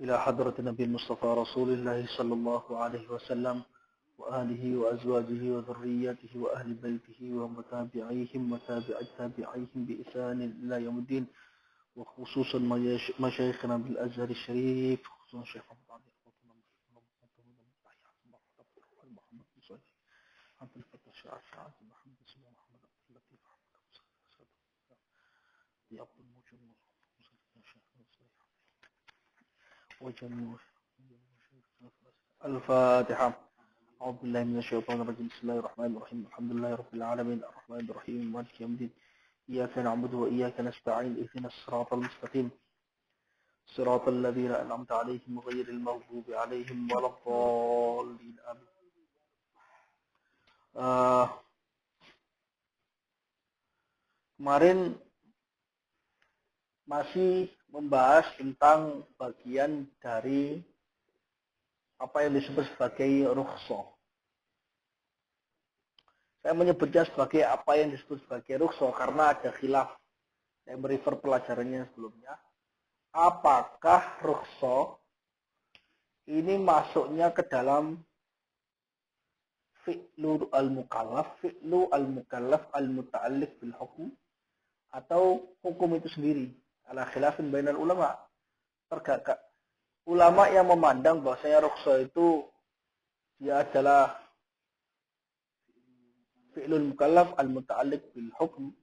إلى حضرة النبي المصطفى رسول الله صلى الله عليه وسلم وآله وأزواجه وذريته وأهل بيته ومتابعيهم وتابع تابعيهم بإحسان إلى يوم الدين، وخصوصا مشايخنا بالأزهر الشريف، خصوصا الشيخ محمد عبد عبد الفتاح الشاعر محمد اسمه محمد عبد اللطيف عبد الموجود وجميع الفاتحة. أعوذ بالله من الشيطان الرجيم. بسم الله الرحمن الرحيم. الحمد لله رب العالمين الرحمن الرحيم مالك يوم الدين، إياك نعبد وإياك نستعين، اهدنا الصراط المستقيم صراط الذين أنعمت عليهم غير المغضوب عليهم ولا الضالين آمين. Kemarin masih membahas tentang bagian dari apa yang disebut sebagai rukhsah. Saya menyebutnya sebagai apa yang disebut sebagai rukhsah karena ada khilaf. Saya merefer pelajarannya sebelumnya. Apakah rukhsah ini masuknya ke dalam fi'lu al-mukallaf al-muta'alliq bil hukm, atau hukum itu sendiri? Ala khilafin bainal ulama. Ulama yang memandang bahwasanya rukhsah itu dia adalah fi'lul mukallaf al-muta'alliq bil hukm,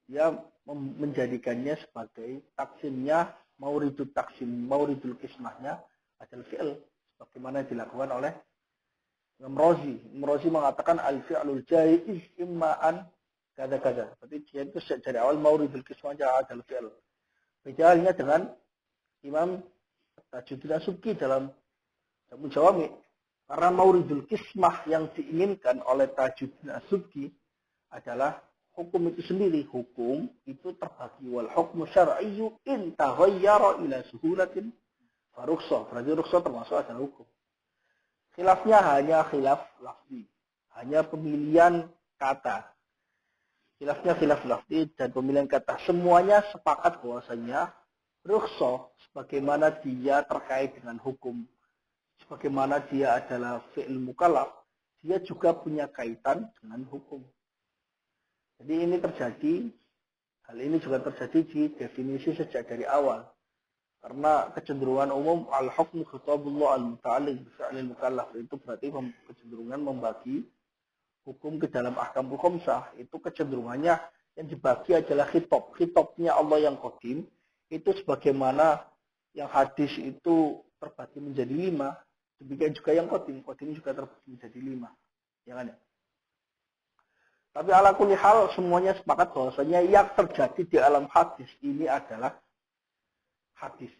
dia menjadikannya sebagai taksimnya mauridul kismahnya adalah fi'l, sebagaimana dilakukan oleh Imam Razi. Imam Razi mengatakan al-fi'lul jaiz imma'an kada-kada. Berarti dia itu dari awal mauridul kismahnya adalah fi'l. Beda halnya dengan Imam Tajuddin As-Subki dalam Jamul Jawami. Karena mauridul kismah yang diinginkan oleh Tajuddin As-Subki adalah hukum itu sendiri. Hukum itu terbagi. Wal hukmu syar'iyyu in taghayyara ila suhulatin farukhsah. Berarti rukhsah termasuk adalah hukum. Khilafnya hanya khilaf lafzi. Hanya pemilihan kata. Khilafnya khilaf lafzi dan pemilihan kata. Semuanya sepakat bahwasanya rukhsah sebagaimana dia terkait dengan hukum, sebagaimana dia adalah fi'il mukallaf, dia juga punya kaitan dengan hukum. Jadi hal ini juga terjadi di definisi sejak dari awal. Karena kecenderungan umum al-hukmu khitabullah al-muta'alliq bi fi'lil mukallaf, itu berarti kecenderungan membagi hukum ke dalam ahkamul khamsah. Itu kecenderungannya yang dibagi adalah khitab. Khitabnya Allah yang qadim itu sebagaimana yang hadis itu terbagi menjadi 5, demikian juga yang qadim juga terbagi menjadi 5. Ya kan ya? Tapi ala kulli hal semuanya sepakat bahwasanya yang terjadi di alam hadis ini adalah hadis.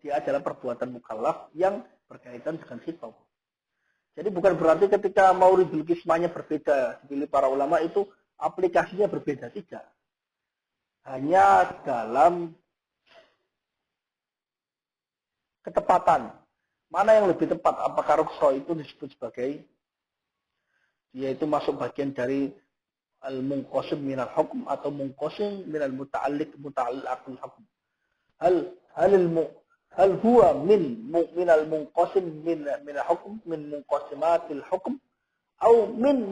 Dia adalah perbuatan mukallaf yang berkaitan dengan khitab. Jadi bukan berarti ketika mauridul kismahnya berbeda, dipilih para ulama itu aplikasinya berbeda, tidak. Hanya dalam ketepatan. Mana yang lebih tepat? Apakah rukhsah itu disebut sebagai dia itu masuk bagian dari al-munqasim minal hukm atau munqasim minal muta'alliq akul hukm? Hal huwa minal munqasim minal hukm min munqasimatil hukm atau min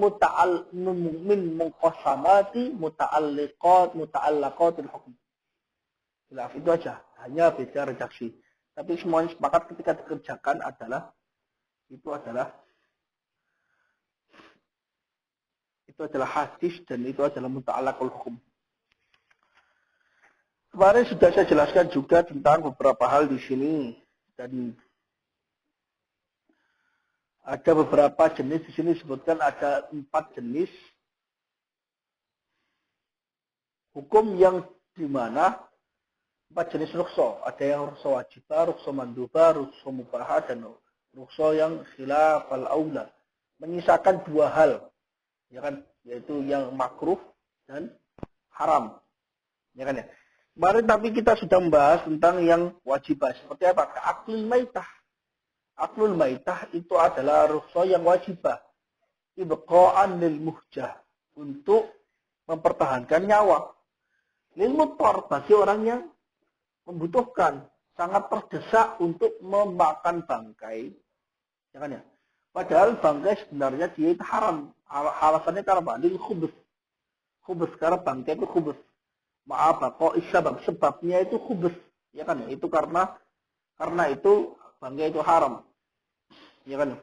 munqasamati muta'allaqatil hukm? Khilaf itu aja, hanya beda redaksi. Tapi semuanya sepakat ketika dikerjakan adalah hadis dan itu adalah muta'allaqul hukum. Kemarin sudah saya jelaskan juga tentang beberapa hal di sini, dan ada beberapa jenis di sini disebutkan ada 4 jenis hukum yang dimana 4 jenis rukhsah. Ada yang rukhsah wajibah, rukhsah mandubah, rukhsah mubahah, dan rukhsah yang khilafal aula. Menyisakan 2 hal, ya kan, yaitu yang makruh dan haram. Ya kan ya. Kemarin tapi kita sudah membahas tentang yang wajibah. Seperti apa? Aklul maitah. Aklul maitah itu adalah rukhsah yang wajibah. Ibqa'an lil muhjah, untuk mempertahankan nyawa. Lil muttar, bagi orang yang membutuhkan, sangat terdesak untuk memakan bangkai, ya kan ya? Padahal bangkai sebenarnya dia itu haram. Alasannya karena apa? Ini khubus. Khubus karena bangkai itu khubus. Maaf, kok sebabnya itu khubus, ya kan? Itu karena itu bangkai itu haram, ya kan?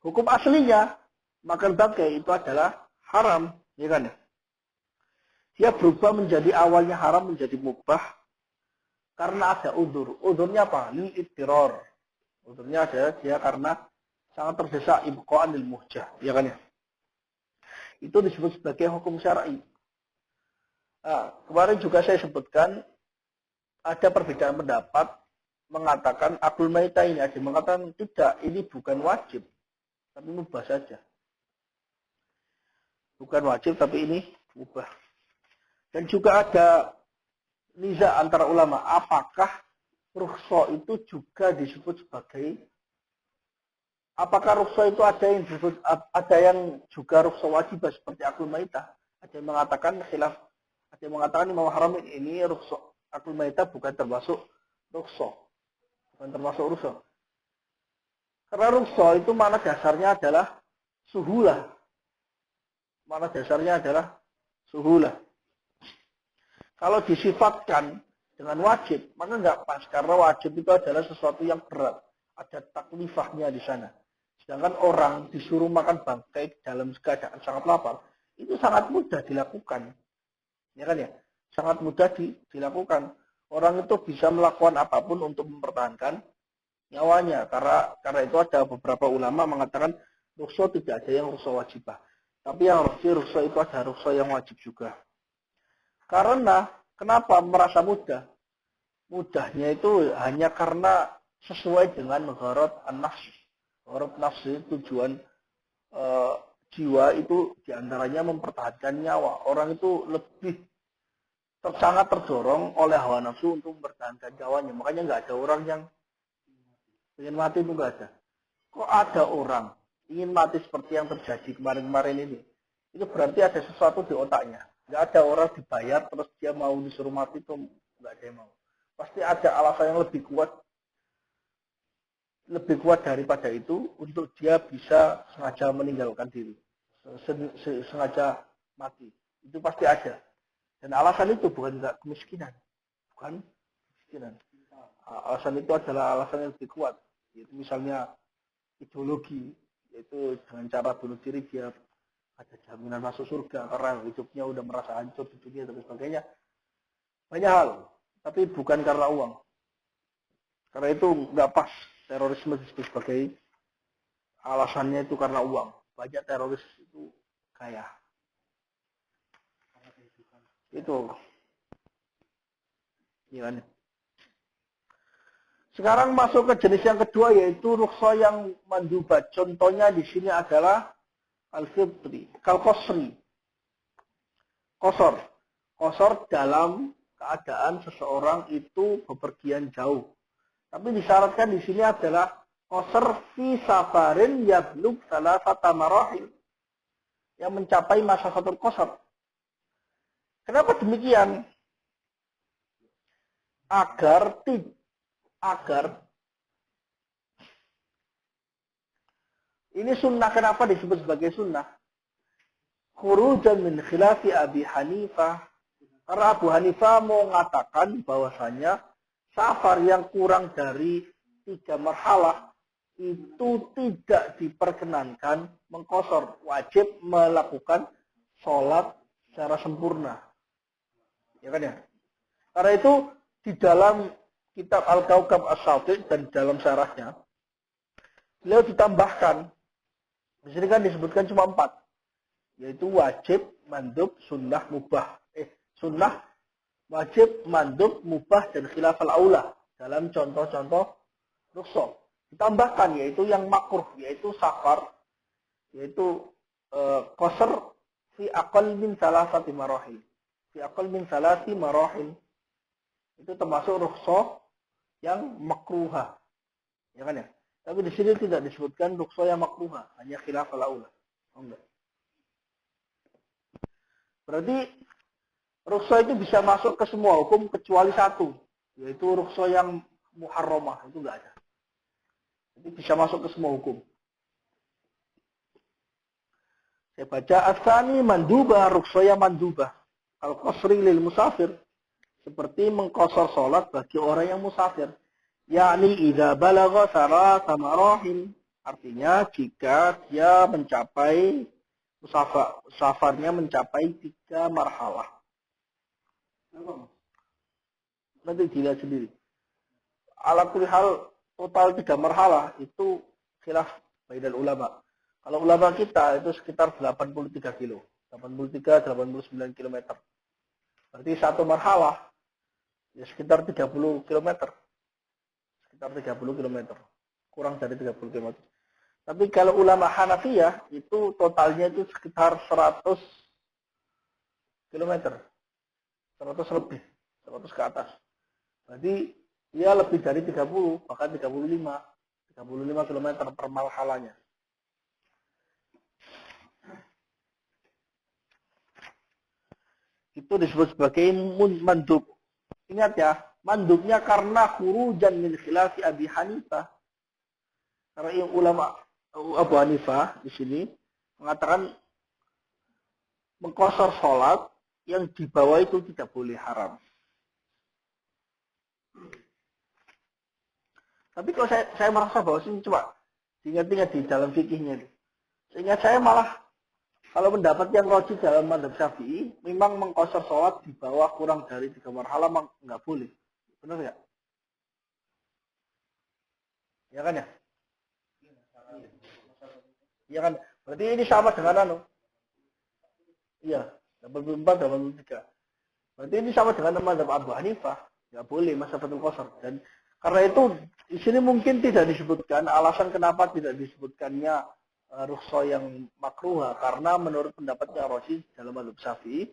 Hukum aslinya makan bangkai itu adalah haram, ya kan? Dia berubah menjadi awalnya haram menjadi mubah karena ada udur. Udurnya apa? Lil ittiror. Udurnya adalah dia karena sangat terdesak ibqa'an lil muhjah, ya kan ya? Itu disebut sebagai hukum syar'i. Nah, kemarin juga saya sebutkan ada perbedaan pendapat mengatakan akul maita ini, ada mengatakan tidak, ini bukan wajib, tapi mubah saja. Bukan wajib, tapi ini mubah. Dan juga ada niza antara ulama, apakah rukhsah itu juga disebut sebagai, apakah rukhsah itu ada yang disebut, ada yang juga rukhsah wajib seperti akul maitah. Ada yang mengatakan khilaf, ada yang mengatakan Imam Haramin ini rukhsah akul maitah bukan termasuk rukhsah, bukan termasuk rukhsah. Karena rukhsah itu mana dasarnya adalah suhulah. Mana dasarnya adalah suhulah. Kalau disifatkan dengan wajib, maka nggak pas. Karena wajib itu adalah sesuatu yang berat. Ada taklifahnya di sana. Sedangkan orang disuruh makan bangkai dalam keadaan sangat lapar, itu sangat mudah dilakukan. Ya kan ya? Sangat mudah dilakukan. Orang itu bisa melakukan apapun untuk mempertahankan nyawanya. Karena itu ada beberapa ulama mengatakan rukhsah tidak ada yang rukhsah wajibah. Tapi yang rukhsah itu ada rukhsah yang wajib juga. Karena kenapa merasa mudah? Mudahnya itu hanya karena sesuai dengan gharad an-nafs. Gharad nafsi, tujuan jiwa itu diantaranya mempertahankan nyawa. Orang itu lebih sangat terdorong oleh hawa nafsu untuk mempertahankan nyawanya. Makanya nggak ada orang yang ingin mati, itu nggak ada. Kok ada orang ingin mati seperti yang terjadi kemarin-kemarin ini? Itu berarti ada sesuatu di otaknya. Nggak ada orang dibayar terus dia mau disuruh mati, itu nggak ada yang mau. Pasti ada alasan yang lebih kuat daripada itu untuk dia bisa sengaja meninggalkan diri, sengaja mati. Itu pasti ada. Dan alasan itu bukan kemiskinan, bukan kemiskinan. Alasan itu adalah alasan yang lebih kuat. Yaitu misalnya ideologi, yaitu dengan cara bunuh diri dia ada jaminan masuk surga karena hidupnya udah merasa hancur di dunia dan sebagainya. Banyak hal, tapi bukan karena uang. Karena itu nggak pas terorisme disebut sebagai alasannya itu karena uang. Banyak teroris itu kaya. Itu. Ya kan? Sekarang masuk ke jenis yang kedua, yaitu rukhsah yang mandubat. Contohnya di sini adalah al-fitri, kal-qasri. Qasar. Qasar dalam keadaan seseorang itu bepergian jauh. Tapi disyaratkan di sini adalah qasar fi safarin yablug salasata marahil. Yang mencapai masa satu qasar. Kenapa demikian? Agar ini sunnah. Kenapa disebut sebagai sunnah? Khurujan min khilafi Abi Hanifah. Karena Abu Hanifah mengatakan bahwasanya safar yang kurang dari 3 marhalah itu tidak diperkenankan mengqasar. Wajib melakukan sholat secara sempurna. Ya kan ya? Karena itu di dalam kitab Al-Kaukab As-Sati dan dalam syarahnya, beliau ditambahkan. Di sini kan disebutkan cuma 4. Yaitu wajib, mandub, sunnah, mubah. Sunnah, wajib, mandub, mubah, dan khilafal aula. Dalam contoh-contoh rukhsah. Ditambahkan yaitu yang makruh, yaitu safar, yaitu qasar fi aqal min salasati marahil. Fi aqal min salasi marahil. Itu termasuk rukhsah yang makruhah. Ya kan ya? Tapi di sini tidak disebutkan rukhsah yang makruhah, hanya khilafal aula. Oh, enggak. Berarti rukhsah itu bisa masuk ke semua hukum kecuali satu, yaitu rukso yang muharramah, itu enggak ada. Jadi bisa masuk ke semua hukum. Saya baca asani manduba, rukso yang manduba. Al-qasri lil musafir, seperti mengqasar salat bagi orang yang musafir. Yakni idza balagha salasa marahil, artinya jika dia mencapai safarnya mencapai 3 marhalah. Nanti dilihat sendiri. Ala kulli hal total 3 marhalah itu khilaf bainal ulama. Kalau ulama kita itu sekitar 83 kilo. 89 km. Berarti satu marhalah ya sekitar 30 km. Sekitar 30 km. Kurang dari 30 km. Tapi kalau ulama Hanafiyah itu totalnya itu sekitar 100 km. 100 lebih. 100 ke atas. Berarti ya lebih dari 30, bahkan 35. 35 km per marhalahnya. Itu disebut sebagai mandub. Ingat ya, mandubnya karena khurujan min khilafi Abi Hanifah. Karena yang ulama Abu Hanifah di sini mengatakan mengqasar sholat yang di bawah itu tidak boleh haram. Tapi kalau saya merasa bahwa sini coba diingat-ingat di dalam fikihnya. Sehingga saya malah kalau pendapat yang rajih dalam mazhab Syafi'i, memang mengqasar sholat di bawah kurang dari 3 marhalah nggak boleh. Benar nggak? Ya kan ya? Iya kan? Berarti ini sama dengan anu. Iya, 84, 83. Berarti ini sama dengan mazhab Abu Hanifah. Nggak boleh masafatul qasar. Dan karena itu di sini mungkin tidak disebutkan alasan kenapa tidak disebutkannya rukhsah yang makruha, karena menurut pendapatnya Rasyid dalam mazhab Syafi'i,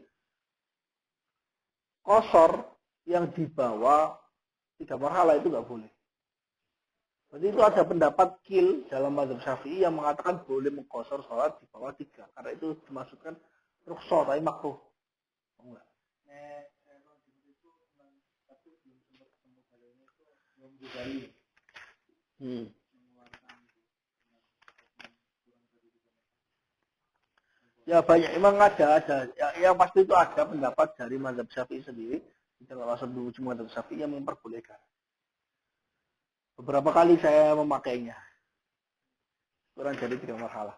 qasar yang dibawa 3 marhalah itu nggak boleh. Jadi itu ada pendapat kil dalam mazhab Syafi'i yang mengatakan boleh mengqasar sholat di bawah 3, karena itu dimaksudkan rukhsah tapi makruh. Enggak. Ya banyak, emang ada ya, yang pasti itu ada pendapat dari mazhab Syafi'i sendiri, dalam mazhab mazhab Syafi'i yang memperbolehkan. Beberapa kali saya memakainya, kurang dari 3 marhalah.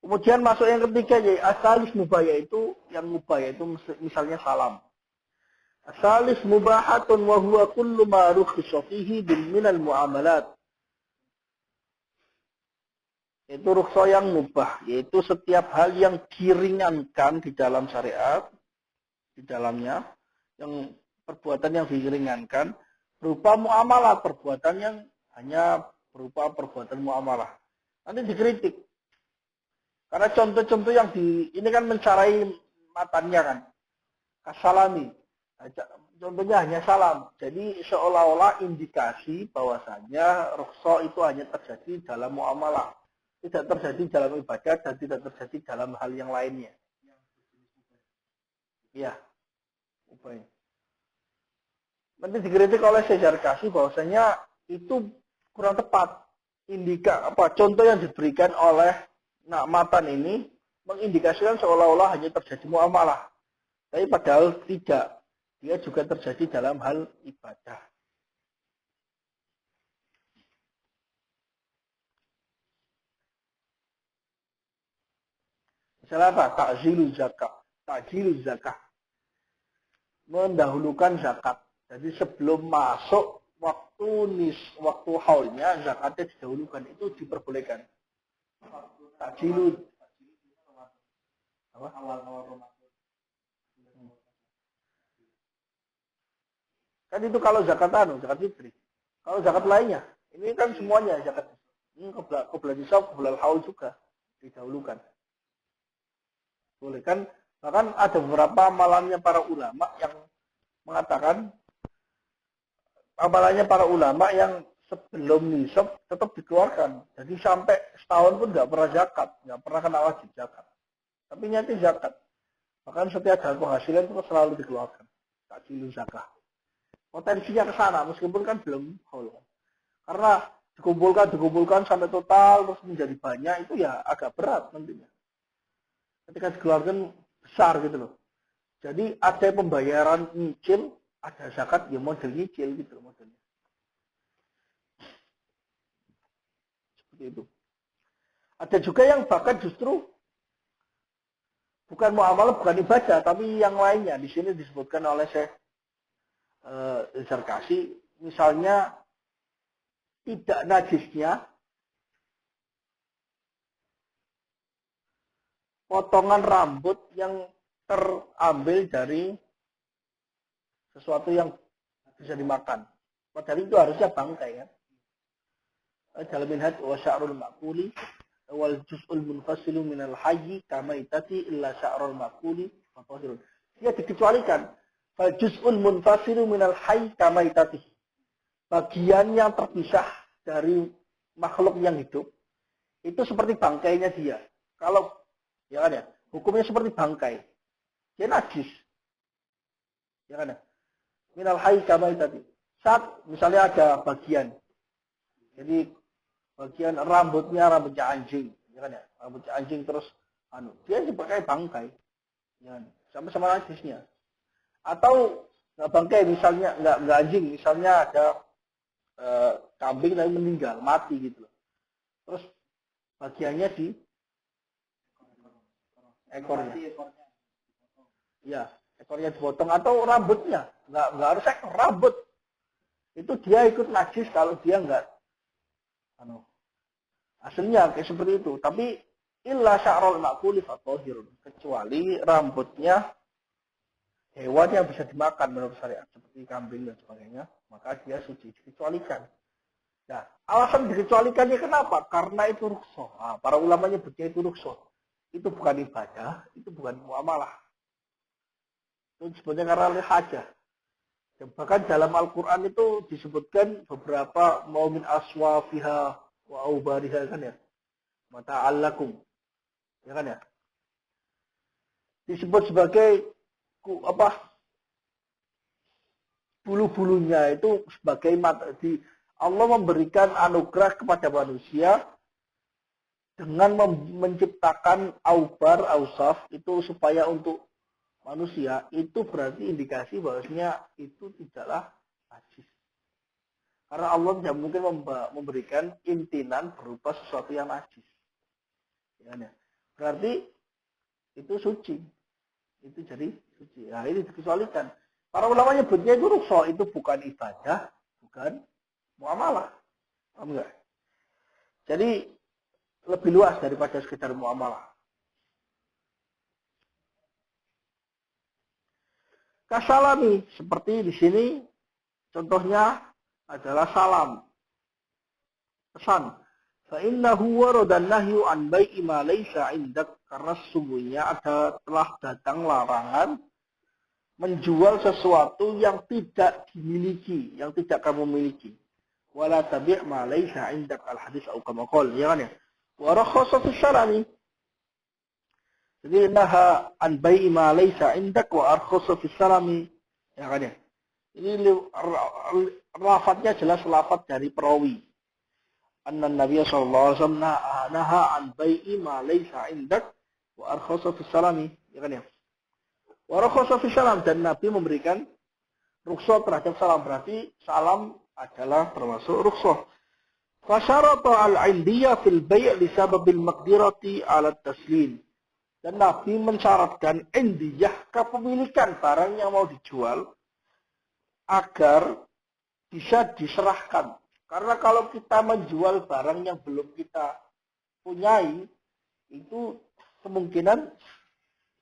Kemudian masuk yang ketiga, yaitu asalis mubah, yaitu yang mubah, yaitu misalnya salam. Asalis mubahatun wa huwa kullu ma rukhisa fihi bil minal muamalat. Itu rukhsah yang mubah, yaitu setiap hal yang diringankan di dalam syariat, di dalamnya, yang perbuatan yang diringankan, berupa muamalah, perbuatan yang hanya berupa perbuatan muamalah. Nanti dikritik. Karena contoh-contoh yang ini kan mencarai matanya kan, kasalami. Contohnya hanya salam. Jadi seolah-olah indikasi bahwasanya rukhsah itu hanya terjadi dalam muamalah. Tidak terjadi dalam ibadah dan tidak terjadi dalam hal yang lainnya. Iya. Nanti dikritik oleh Syekh bahwasanya itu kurang tepat. Contoh yang diberikan oleh matan ini mengindikasikan seolah-olah hanya terjadi muamalah. Tapi padahal tidak. Dia juga terjadi dalam hal ibadah. Misalnya apa? Takjilul zakat. Mendahulukan zakat. Jadi sebelum masuk waktu haulnya, zakatnya didahulukan. Itu diperbolehkan. Takjilul. Apa? Kan itu kalau zakat fitri. Kalau zakat lainnya, ini kan semuanya zakat. Ini qabla nisab, qabla haul juga didahulukan. Boleh kan? Bahkan ada beberapa amalannya para ulama yang mengatakan amalannya para ulama yang sebelum nisab tetap dikeluarkan. Jadi sampai setahun pun nggak pernah zakat, nggak pernah kena wajib zakat. Tapi nyati zakat. Bahkan setiap jalan penghasilan itu selalu dikeluarkan. Takjilun zakah. Potensinya ke sana meskipun kan belum haul. Karena dikumpulkan sampai total terus menjadi banyak itu ya agak berat nantinya. Ketika dikeluarkan besar gitu loh. Jadi ada pembayaran nyicil, ada zakat ya model nyicil gitu modelnya. Seperti itu. Ada juga yang bahkan justru bukan muamalah, bukan ibadah, tapi yang lainnya. Di sini disebutkan oleh Syekh Zarkasi, misalnya tidak najisnya potongan rambut yang terambil dari sesuatu yang bisa dimakan. Padahal itu harusnya bangkai kan. Dalam minhaj wa sya'rul ma'kuli wal juz'ul munfasilu minal hayyi kama itati illa sya'rul ma'kuli wa tahirun. Dia dikecualikan. Fal juz'ul munfasilu minal hayyi kama itati. Bagian yang terpisah dari makhluk yang hidup itu seperti bangkainya dia. Kalau ya kan ya, hukumnya seperti bangkai. Dia najis. Ya kan ya? Minal hayy kama itati. Saat misalnya ada bagian, jadi bagian rambutnya anjing, ya kan ya? Rambutnya anjing terus dia dipakai bangkai, ya kan? Sama-sama najisnya. Atau nggak bangkai misalnya nggak anjing, misalnya ada kambing tapi meninggal, mati gitu loh. Terus bagiannya di ekornya. Ya, ekornya dipotong atau rambutnya, nggak harus ekor, rambut. Itu dia ikut najis kalau dia nggak aslinya kayak seperti itu. Tapi illa sya'rul ma'kuli fatahirun, kecuali rambutnya hewan yang bisa dimakan menurut syariat seperti kambing dan sebagainya, maka dia suci, dikecualikan. Nah, alasan dikecualikannya kenapa? Karena itu rukhsah. Nah, para ulama nyebutnya itu rukhsah. Itu bukan ibadah, itu bukan muamalah. Itu disebutnya karena hajah. Dan bahkan dalam Al-Quran itu disebutkan beberapa maumin aswafiha wa aubariha kan ya. Mata'allakum. Ya kan ya. Disebut sebagai bulu-bulunya itu sebagai mata. Allah memberikan anugerah kepada manusia dengan menciptakan aubar, ausaf itu supaya untuk manusia itu berarti indikasi bahwasanya itu tidaklah najis. Karena Allah tidak mungkin memberikan intinan berupa sesuatu yang najis. Ya, berarti itu suci. Itu jadi suci. Nah, ini dikecualikan. Para ulama nyebutnya itu rukhsah, itu bukan ibadah, bukan muamalah. Paham enggak? Jadi lebih luas daripada sekedar muamalah. Kasalami, seperti di sini contohnya adalah salam. Pesan. Fa innahu waradan nahyu an bai'i ma laysa indak, karena sesungguhnya telah datang larangan menjual sesuatu yang tidak dimiliki, yang tidak kamu miliki. Wala tabi' ma laysa indak, al-hadis atau kama qala, ya kan ya. Wa rakhasa fi syar'i. Jadi naha an bai'i ma laysa indak wa arkhasa fi syar'i, ya kan ya. Ini lafadznya jelas lafadz dari perawi. Anna Nabi sallallahu alaihi wasallam naha an bai'i ma laysa indak wa arkhasa fi syar'i, ya kan ya. Wa rakhasa fi salam, dan Nabi memberikan rukhsah terhadap salam, berarti salam adalah termasuk rukhsah. Fasyarata al-'indiyah fil bai' li sababil maqdirati 'ala taslim. Dan Nabi mensyaratkan indiyah, kepemilikan barang yang mau dijual agar bisa diserahkan. Karena kalau kita menjual barang yang belum kita punyai, itu kemungkinan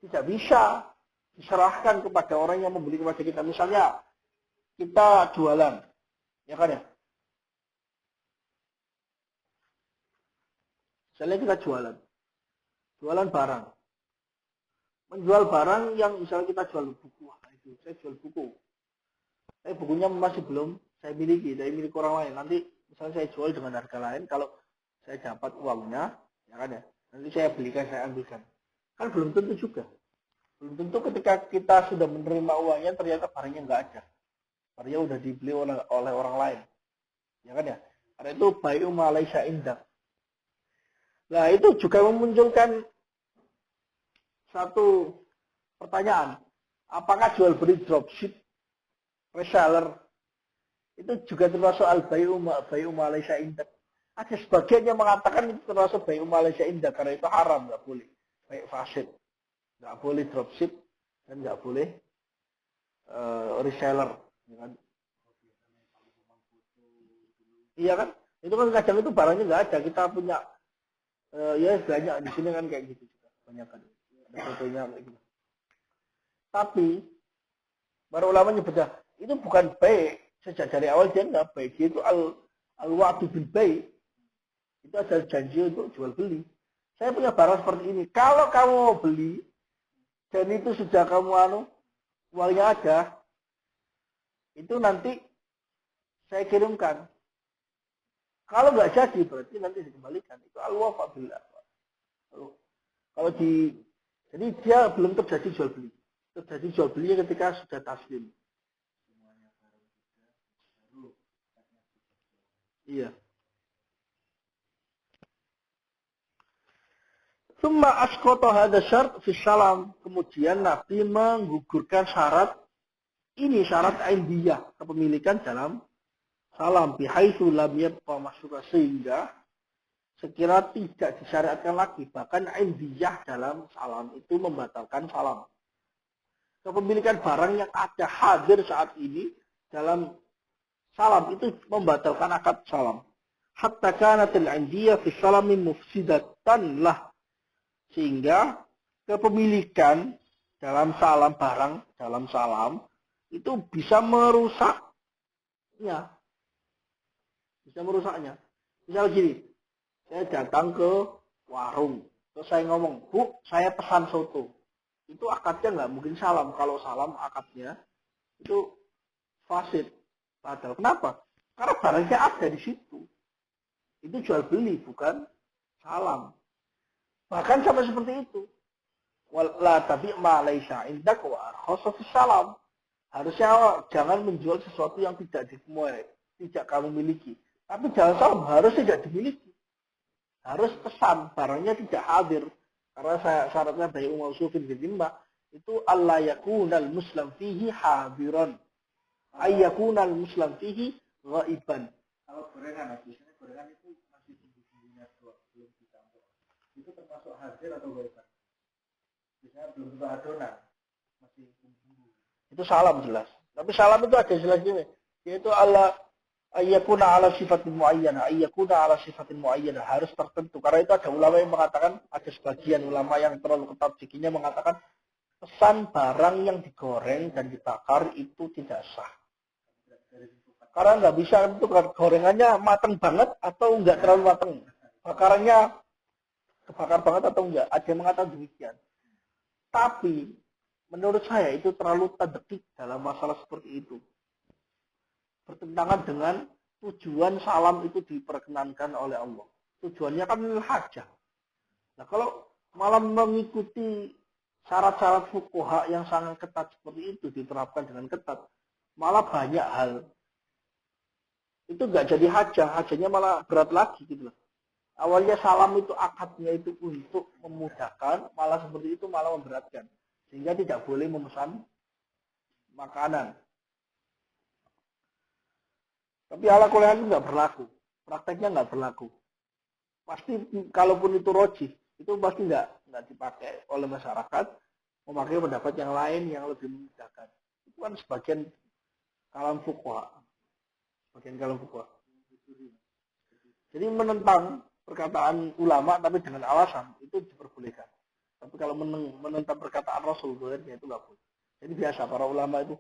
tidak bisa diserahkan kepada orang yang membeli kepada kita. Misalnya kita jualan, ya kan ya? Misalnya kita jualan barang, menjual barang yang misalnya kita jual buku, itu saya jual buku, tapi bukunya masih belum saya miliki, saya milik orang lain. Nanti misalnya saya jual dengan harga lain, kalau saya dapat uangnya, ya kan ya? Nanti saya belikan, saya ambilkan, kan belum tentu juga. Belum tentu ketika kita sudah menerima uangnya ternyata barangnya nggak ada. Barangnya udah dibeli oleh orang lain. Ya kan ya? Karena itu bai'u ma laisa indak. Nah, itu juga memunculkan satu pertanyaan. Apakah jual beli dropship, reseller itu juga termasuk al-bai'u ma laisa indak? Ada sebagian yang mengatakan itu termasuk bai'u ma laisa indak karena itu haram, nggak boleh. Baik fasid. Nggak boleh dropship dan nggak boleh reseller. Ya kan? Iya kan? Itu kan kadang itu barangnya nggak ada. Kita punya ya banyak di sini kan kayak gitu juga. Banyak kan. Ada fotonya kayak gitu. Tapi para ulama nyebutnya itu bukan baik. Sejak dari awal dia nggak baik. Dia itu al-wa'du bil baik. Itu adalah janji untuk jual beli. Saya punya barang seperti ini. Kalau kamu mau beli dan itu sudah kamu uangnya ada, itu nanti saya kirimkan. Kalau nggak jadi berarti nanti dikembalikan. Itu al-wafa billah. Kalau jadi dia belum terjadi jual beli. Terjadi jual beli ketika sudah taslim. Iya. Summa asqata hadha syart fi salam. Kemudian Nabi menggugurkan syarat ini, syarat indiyah, kepemilikan dalam salam bihaitsu lam yabqa masyhura, sehingga sekira tidak disyariatkan lagi, bahkan indiyah dalam salam itu membatalkan salam. Kepemilikan barang yang ada hadir saat ini dalam salam itu membatalkan akad salam. Hatta kanatil indiyah fi salami mufsidatan lah, sehingga kepemilikan dalam salam barang dalam salam itu bisa merusaknya, Misal gini, saya datang ke warung, terus saya ngomong, Bu, saya pesan soto. Itu akadnya nggak mungkin salam. Kalau salam akadnya itu fasid. Padahal kenapa? Karena barangnya ada di situ. Itu jual beli, bukan salam. Bahkan sampai seperti itu. La tapi malaysia indak wa arkhasa salam. Harusnya jangan menjual sesuatu yang tidak dimulai, tidak kamu miliki. Tapi jangan salam harus tidak dimiliki. Harus pesan, barangnya tidak hadir. Karena syaratnya dari Sufin bin itu Allah yakunal muslim fihi hadiran. Ayyakunal muslim fihi ghaiban. Kalau gorengan, biasanya gorengan itu masih bumbunya belum dicampur. Itu termasuk hadir atau ghaiban? Biasanya belum tentu adonan, masih bumbu. Itu salam jelas. Tapi salam itu ada jelas-jelas. Yaitu Allah ayyakuna ala sifatin muayyana, harus tertentu. Karena itu ada ulama yang mengatakan, ada sebagian ulama yang terlalu ketat fikinya mengatakan pesan barang yang digoreng dan dibakar itu tidak sah. Karena nggak bisa itu gorengannya matang banget atau nggak terlalu matang, bakarannya kebakar banget atau enggak. Ada yang mengatakan demikian. Tapi menurut saya itu terlalu terdekik dalam masalah seperti itu. Bertentangan dengan tujuan salam itu diperkenankan oleh Allah. Tujuannya kan hajah. Nah kalau malam mengikuti syarat-syarat fuqaha yang sangat ketat seperti itu diterapkan dengan ketat, malah banyak hal itu nggak jadi hajah, hajahnya malah berat lagi gitu loh. Awalnya salam itu akadnya itu untuk memudahkan, malah seperti itu malah memberatkan, sehingga tidak boleh memesan makanan. Tapi ala kuliah itu nggak berlaku, prakteknya nggak berlaku. Pasti kalaupun itu roji, itu pasti nggak dipakai oleh masyarakat, memakai pendapat yang lain yang lebih memudahkan. Itu kan sebagian kalam fuqaha. Jadi menentang perkataan ulama tapi dengan alasan itu diperbolehkan. Tapi kalau menentang perkataan Rasul itu nggak boleh. Jadi biasa para ulama itu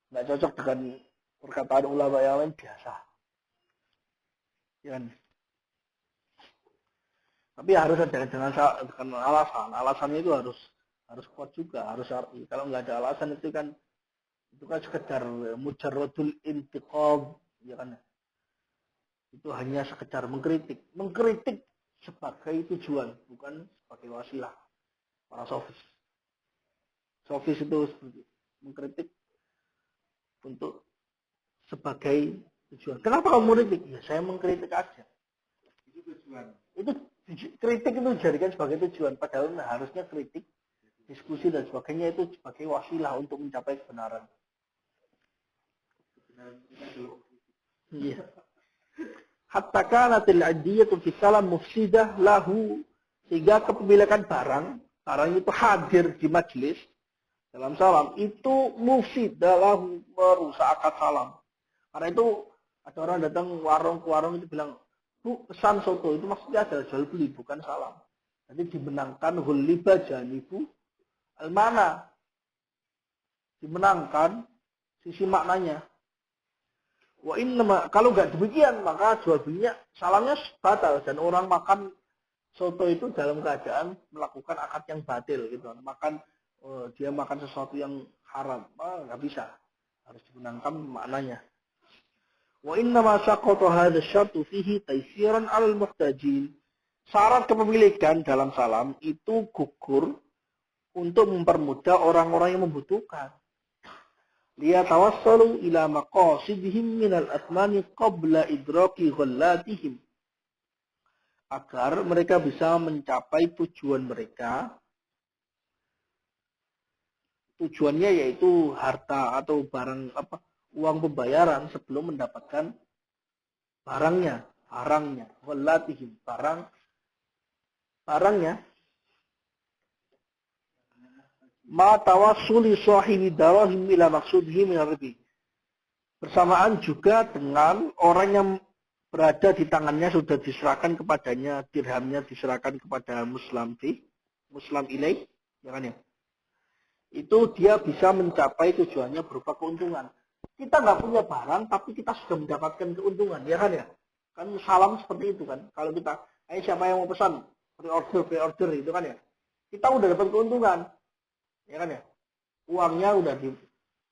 nggak cocok dengan perkataan ulama yang lain biasa. Ya. Tapi harus ada dengan alasan. Alasannya itu harus kuat juga, harus syar'i. Kalau nggak ada alasan itu kan sekedar mujarradul intiqam, ya kan? Itu hanya sekedar mengkritik sebagai tujuan, bukan sebagai wasilah para sofis. Sofis itu mengkritik untuk sebagai tujuan. Kenapa kamu mengkritik? Ya saya mengkritik aja. Itu tujuan. Itu kritik itu dijadikan sebagai tujuan. Padahal harusnya kritik, diskusi dan sebagainya itu sebagai wasilah untuk mencapai kebenaran. Iya. Hatta kanatil adiyatu fi salam mufsidah lahu, sehingga kepemilikan barang itu hadir di majelis dalam salam itu mufsidah lahu, merusak akad salam. Karena itu ada orang datang ke warung itu bilang, "Bu, pesan soto." Itu maksudnya adalah jual beli, bukan salam. Jadi dimenangkan huliba janibu al-mana. Dimenangkan sisi maknanya. Wah ini kalau nggak demikian maka jual belinya salamnya batal dan orang makan soto itu dalam keadaan melakukan akad yang batil gitu. Dia makan sesuatu yang haram, nggak bisa, harus dimenangkan maknanya. Wa inna ma saqata hadha syartu fihi taysiran 'alal muhtajin. Syarat kepemilikan dalam salam itu gugur untuk mempermudah orang-orang yang membutuhkan. Liyatawassalu ila maqasidihim minal atmani qabla idraki ghallatihim. Agar mereka bisa mencapai tujuan mereka. Tujuannya yaitu harta atau barang uang pembayaran sebelum mendapatkan barangnya, ghallatihim, barangnya. Ma tawassuli sahibi darahim ila maqsudihi min ar-ribi. Bersamaan juga dengan orang yang berada di tangannya sudah diserahkan kepadanya, dirhamnya diserahkan kepada muslim ilaih, ya kan ya? Itu dia bisa mencapai tujuannya berupa keuntungan. Kita nggak punya barang tapi kita sudah mendapatkan keuntungan, ya kan ya? Kan salam seperti itu kan. Kalau kita, siapa yang mau pesan pre-order itu kan ya? Kita udah dapat keuntungan. Ya kan ya, uangnya udah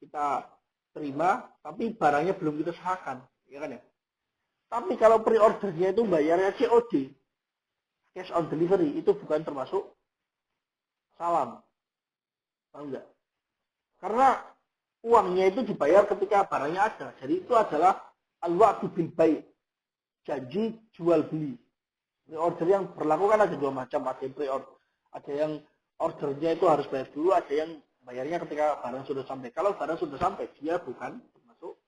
kita terima, tapi barangnya belum kita serahkan, ya kan ya. Tapi kalau pre-ordernya itu bayarnya COD, cash on delivery, itu bukan termasuk salam, tahu nggak? Karena uangnya itu dibayar ketika barangnya ada, jadi itu adalah al-wa'du bil bai', janji jual beli. Pre-order yang berlaku kan ada dua macam, ada yang pre-order, ada yang ordernya itu harus bayar dulu, ada yang bayarnya ketika barang sudah sampai. Kalau barang sudah sampai, dia bukan termasuk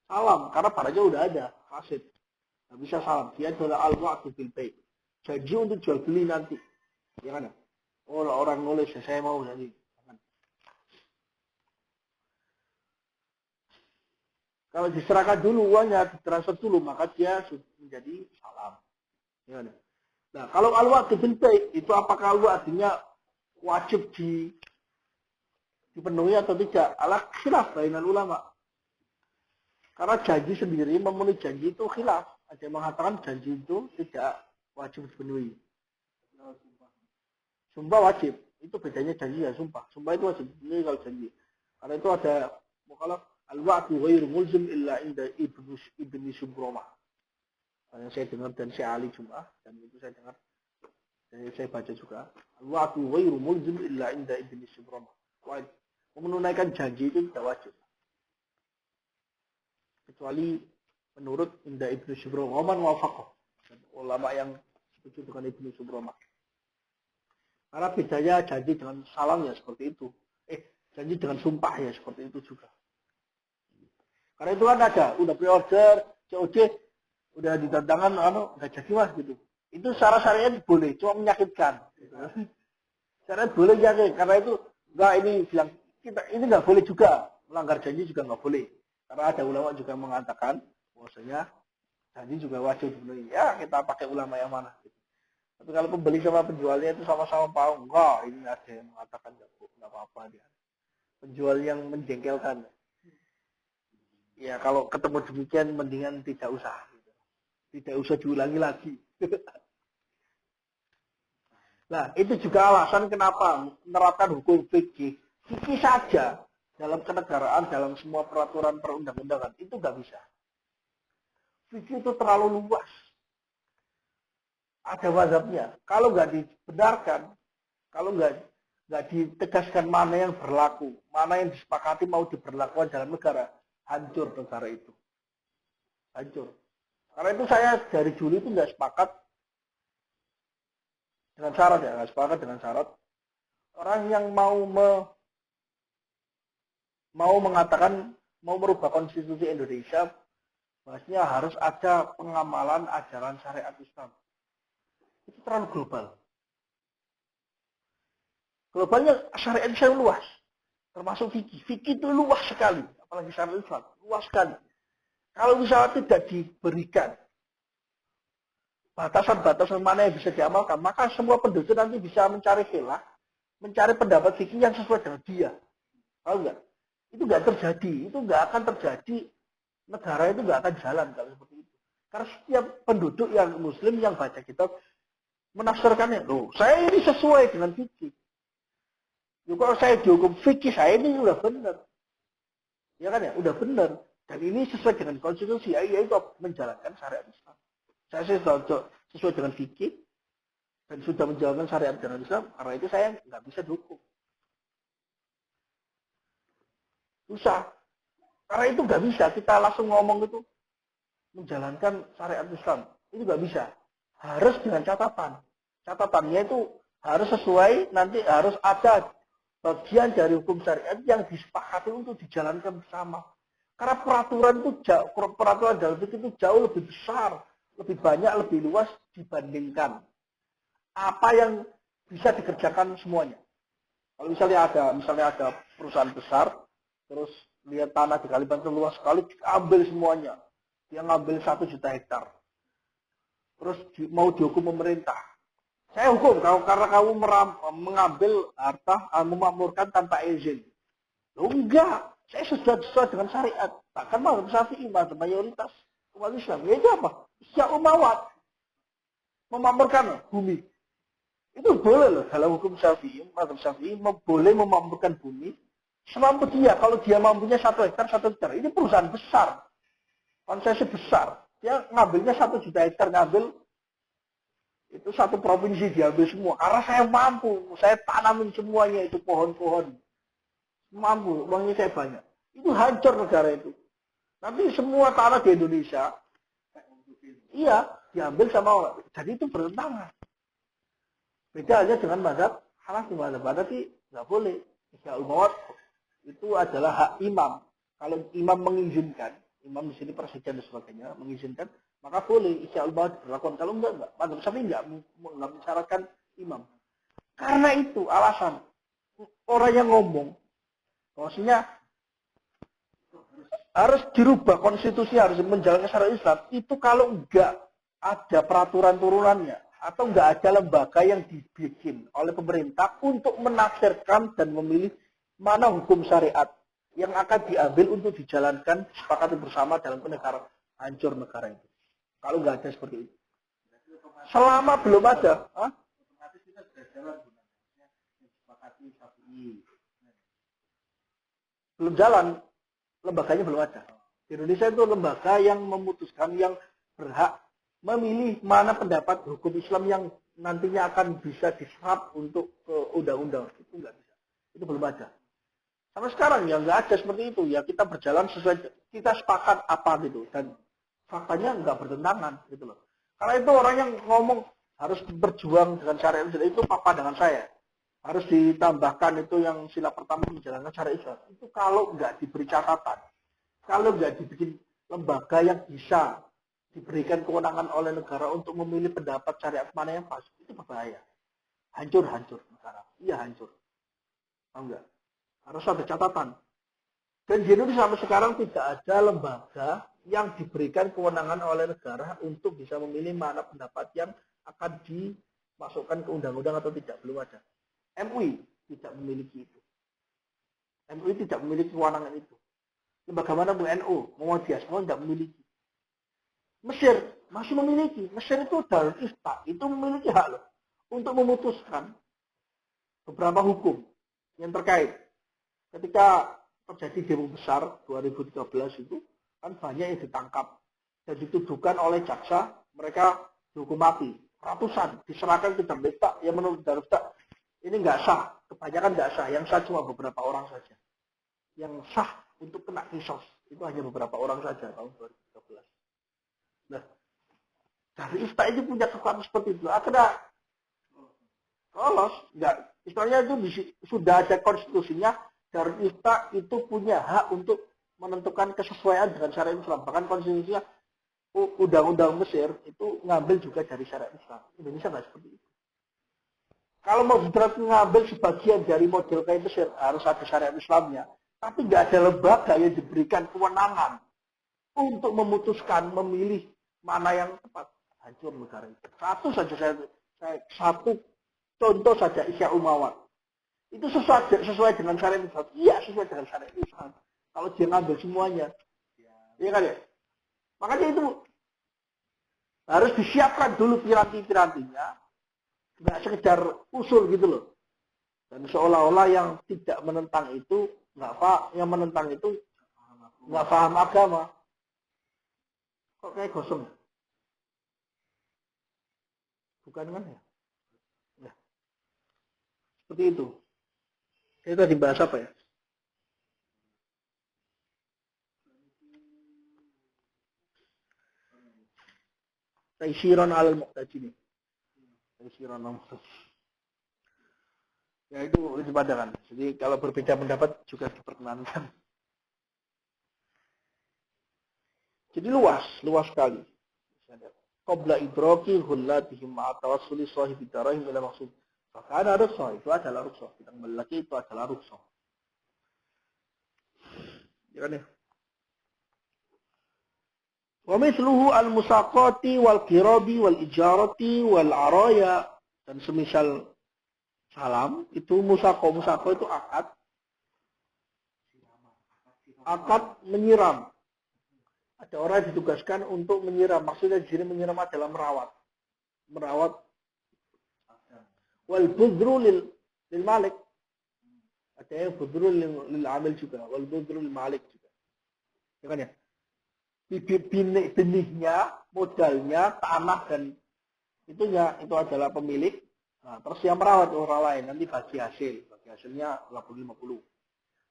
salam, karena barangnya udah ada, fasid. Nggak bisa salam, dia adalah al-wa'du bil bai', janji untuk jual beli nanti, ya kan? Oh, orang nulis, saya mau jadi. Kalau diserahkan dulu uangnya, ditransfer dulu, maka dia menjadi salam. Ya kan? Nah, kalau al-wa'du bil bai' itu apakah al-wa'dunya wajib dipenuhi atau tidak? Ala khilaf bainal ulama. Karena janji sendiri, memenuhi janji itu khilaf. Ada yang mengatakan janji itu tidak wajib dipenuhi. Sumpah wajib. Itu bedanya janji ya sumpah. Sumpah itu wajib dipenuhi kalau janji. Karena itu ada mukhalaf al-wa'du ghairu mulzim illa inda ibni Subromah. Yang saya dengar dan saya ahli Jum'ah, dan itu saya dengar dan saya baca juga. Al-wa'du ghairu mulzim illa inda ibni Subromah. Menunaikan janji itu tidak wajib. Kecuali menurut inda ibnu Subromah. Waman wafaqah. Ulama yang setuju dengan ibnu Subromah. Karena bedanya janji dengan salam ya seperti itu. Janji dengan sumpah ya seperti itu juga. Karena itu kan ada, udah pre-order, COD, udah ditantangan, nggak jadi mas gitu. Itu secara syariat boleh, cuma menyakitkan. Syariat boleh jadi, karena itu nggak ini bilang kita ini nggak boleh juga, melanggar janji juga nggak boleh. Karena ada ulama juga mengatakan, bahwasanya janji juga wajib dipenuhi. Ya kita pakai ulama yang mana. Gitu. Tapi kalau pembeli sama penjualnya itu sama-sama paham, enggak, ini ada yang mengatakan nggak apa-apa dia. Penjual yang menjengkelkan. Ya kalau ketemu demikian mendingan tidak usah. Tidak usah diulangi lagi. Nah itu juga alasan kenapa menerapkan hukum fikih. Fikih saja dalam kenegaraan, dalam semua peraturan perundang-undangan. Itu nggak bisa. Fikih itu terlalu luas. Ada mazhabnya. Kalau nggak dibenarkan, kalau nggak nggak ditegaskan mana yang berlaku, mana yang disepakati mau diberlakukan dalam negara, hancur negara itu. Hancur. Karena itu saya dari Juli itu nggak sepakat dengan syarat ya, nggak sepakat dengan syarat orang yang mau mengatakan mau merubah konstitusi Indonesia, maksudnya harus ada pengamalan ajaran syariat Islam. Itu terlalu global. Globalnya syariat Islam luas, termasuk fikih. Fikih itu luas sekali, apalagi syariat Islam, luas sekali. Kalau misalnya tidak diberikan batasan-batasan mana yang bisa diamalkan, maka semua penduduk nanti bisa mencari khilaf, mencari pendapat fikih yang sesuai dengan dia. Tahu nggak? Itu nggak terjadi, itu nggak akan terjadi, negara itu nggak akan jalan kalau seperti itu. Karena setiap penduduk yang Muslim yang baca kitab menafsirkannya, loh, saya ini sesuai dengan fikih. Kalau saya dihukum fikih, saya ini udah benar. Ya kan ya, udah benar. Dan ini sesuai dengan konstitusi, yaitu menjalankan syariat Islam. Saya sesuai dengan fikih dan sudah menjalankan syariat dengan Islam, karena itu saya nggak bisa dihukum. Susah. Karena itu nggak bisa, kita langsung ngomong itu menjalankan syariat Islam. Itu nggak bisa. Harus dengan catatan. Catatannya itu harus sesuai, nanti harus ada bagian dari hukum syariat yang disepakati untuk dijalankan bersama. Karena peraturan dalam fikih itu jauh lebih besar, lebih banyak, lebih luas dibandingkan apa yang bisa dikerjakan semuanya. Kalau misalnya ada perusahaan besar, terus lihat tanah di Kalimantan luas sekali, ambil semuanya. Dia ngambil 1 juta hektar. Terus mau dihukum pemerintah. Saya hukum karena kamu mengambil harta, memakmurkan tanpa izin. Loh enggak, saya sudah sesuai dengan syariat. Bahkan mazhab Syafi'i, mazhab mayoritas umat Islam. Ya itu apa? Syiah Umayyad memakmurkan bumi. Itu boleh loh dalam hukum Syafi'i, mazhab Syafi'i boleh memakmurkan bumi semampu dia. Kalau dia mampunya 1 hektar, 1 hektar. Ini perusahaan besar, konsesi besar. Dia ngambilnya 1 juta hektar, ngambil itu 1 provinsi diambil semua. Karena saya mampu, saya tanamin semuanya itu pohon-pohon. Mampu, uangnya saya banyak. Itu hancur negara itu. Nanti semua tanah di Indonesia, iya, diambil sama orang. Jadi itu bertentangan. Beda aja dengan mazhab Hanafi. Mazhab Hanafi nggak boleh. Ijma' Umayyad itu adalah hak imam. Kalau imam mengizinkan, imam di sini presiden dan sebagainya mengizinkan, maka boleh Ijma' Umayyad diberlakukan. Kalau enggak. Mazhab Syafi'i enggak mensyaratkan imam. Karena itu alasan orang yang ngomong, maksudnya harus dirubah konstitusi, harus menjalankan syariat Islam. Itu kalau enggak ada peraturan turunannya atau enggak ada lembaga yang dibikin oleh pemerintah untuk menafsirkan dan memilih mana hukum syariat yang akan diambil untuk dijalankan sepakati bersama dalam negara, hancur negara itu. Kalau enggak ada seperti itu. Selama belum ada, otomatis kita sudah jalan sepakati Syafi'i. Belum jalan, lembaganya belum ada. Di Indonesia itu lembaga yang memutuskan, yang berhak memilih mana pendapat hukum Islam yang nantinya akan bisa diserap untuk undang-undang. Itu nggak bisa. Itu belum ada. Sampai sekarang ya nggak ada seperti itu. Ya kita berjalan sesuai, kita sepakat apa gitu. Dan faktanya nggak bertentangan gitu loh. Karena itu orang yang ngomong harus berjuang dengan syariat itu papa dengan saya. Harus ditambahkan itu yang sila pertama menjalankan syariat Islam. Itu kalau nggak diberi catatan, kalau nggak dibikin lembaga yang bisa diberikan kewenangan oleh negara untuk memilih pendapat syariat mana yang pas, itu berbahaya. Hancur negara. Iya hancur. Tahu nggak? Harus ada catatan. Dan di Indonesia sampai sekarang tidak ada lembaga yang diberikan kewenangan oleh negara untuk bisa memilih mana pendapat yang akan dimasukkan ke undang-undang atau tidak. Belum ada. MUI tidak memiliki itu. MUI tidak memiliki kewenangan itu. Lembaga mana pun NU, Muhammadiyah tidak memiliki. Mesir masih memiliki. Mesir itu Darul Ifta, itu memiliki hak loh untuk memutuskan beberapa hukum yang terkait. Ketika terjadi demo besar 2013 itu, kan banyak yang ditangkap dan dituduhkan oleh jaksa, mereka dihukum mati. Ratusan diserahkan ke Darul Ifta, yang menurut Darul Ifta ini nggak sah, kebanyakan nggak sah. Yang sah cuma beberapa orang saja. Yang sah untuk kena kisos itu hanya beberapa orang saja tahun 2013. Nah, dari IFTA itu punya kekuatan seperti itu. Akhirnya lolos, nggak. Istilahnya itu sudah ada konstitusinya. Dari IFTA itu punya hak untuk menentukan kesesuaian dengan syariat Islam. Bahkan konstitusinya undang-undang Mesir itu ngambil juga dari syariat Islam. Indonesia nggak seperti itu. Kalau mau ngambil sebagian dari model kayak Mesir harus ada syariat Islamnya. Tapi nggak ada lembaga yang diberikan kewenangan untuk memutuskan, memilih mana yang tepat. Hancur negara itu. Satu contoh saja Isya Umayyah. Itu sesuai dengan syariat Islam. Iya, sesuai dengan syariat Islam. Kalau dia ngambil semuanya. Iya kan ya? Makanya itu harus disiapkan dulu piranti-pirantinya. Nggak sekedar usul gitu loh. Dan seolah-olah yang tidak menentang itu, yang menentang itu nggak paham agama. Kok kayak gosong? Bukan kan ya? Ya. Seperti itu. Kita dibahas apa ya? Taisiran al-Muqtajini. Taisiran al-Muqtajini. Ya itu kan. Jadi kalau berbeda pendapat juga diperkenankan. Jadi luas sekali. Qabla idraki hullatihim ma'atawassuli sahibi darahim ila maksud. Maka ada rukhsah, itu adalah rukhsah. Kita kembali lagi, itu adalah rukhsah. Ya kan ya? Wa mithluhu al-musaqati wal qirabi wal ijarati wal araya. Dan semisal salam, itu musaqo itu akad menyiram. Ada orang yang ditugaskan untuk menyiram. Maksudnya di sini menyiram adalah merawat. Wal budru lil malik. Ada yang budru lil amil juga. Wal budru lil malik juga. Ya kan ya? Benihnya, modalnya, tanah dan itunya itu adalah pemilik. Nah, terus yang merawat orang lain nanti bagi hasil. Bagi hasilnya 50-50.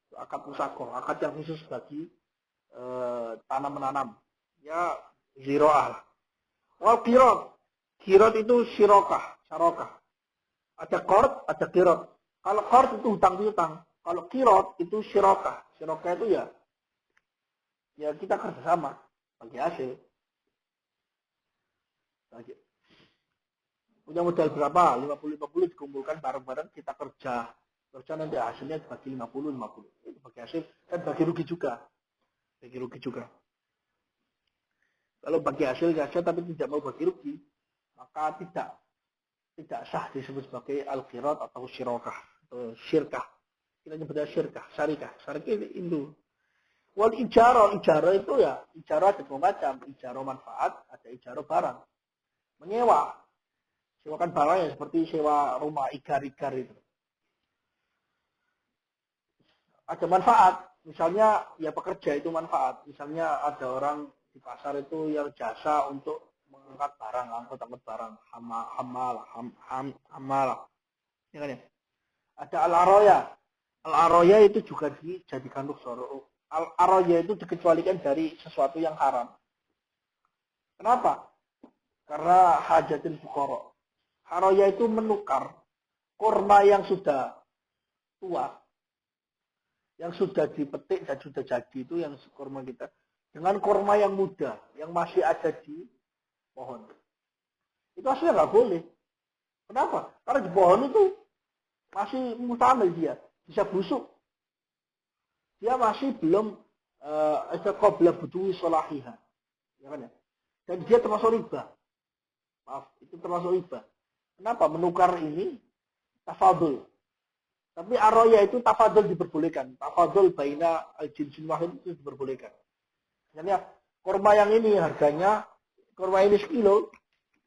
Itu akad musaqah, akad yang khusus bagi tanam menanam. Ya ziroah. Wal kirot itu syarokah. Ada qard, ada kirot. Kalau qard itu hutang piutang. Kalau kirot itu syarokah. Syarokah itu ya kita kerjasama bagi hasil. Punya modal berapa? 50-50 dikumpulkan bareng-bareng kita kerja nanti hasilnya bagi 50-50. Itu bagi hasil kan bagi rugi juga. Kalau bagi hasil saja tapi tidak mau bagi rugi, maka tidak sah disebut sebagai al-qirat atau syirokah atau syirkah. Kita nyebutnya syirkah, syarikah. Syarikah itu. Wal ijarah itu ya, ijarah ada dua macam, ijarah manfaat, ada ijarah barang. Menyewa. Sewakan barang ya seperti sewa rumah igar-igar itu. Ada manfaat, misalnya ya pekerja itu manfaat. Misalnya ada orang di pasar itu yang jasa untuk mengangkat barang, angkut barang, hamal. Ya kan ya? Ada al-aroya. Al-aroya itu juga dijadikan rukhsah. Al-aroya itu dikecualikan dari sesuatu yang haram. Kenapa? Karena hajatil fuqara. Aroya itu menukar kurma yang sudah tua, yang sudah dipetik dan sudah jadi itu yang kurma kita, dengan kurma yang muda, yang masih ada di pohon. Itu aslinya nggak boleh. Kenapa? Karena di pohon itu masih mutamil dia, bisa busuk. Dia masih belum qabla budui solahiha. Ya kan ya? Dan dia termasuk riba. Maaf, itu termasuk riba. Kenapa? Menukar ini tafadul. Tapi aroya itu tafadul diperbolehkan. Tafadul baina al-jinsin wahid itu diperbolehkan. Jadi kurma yang ini harganya, kurma ini sekilo,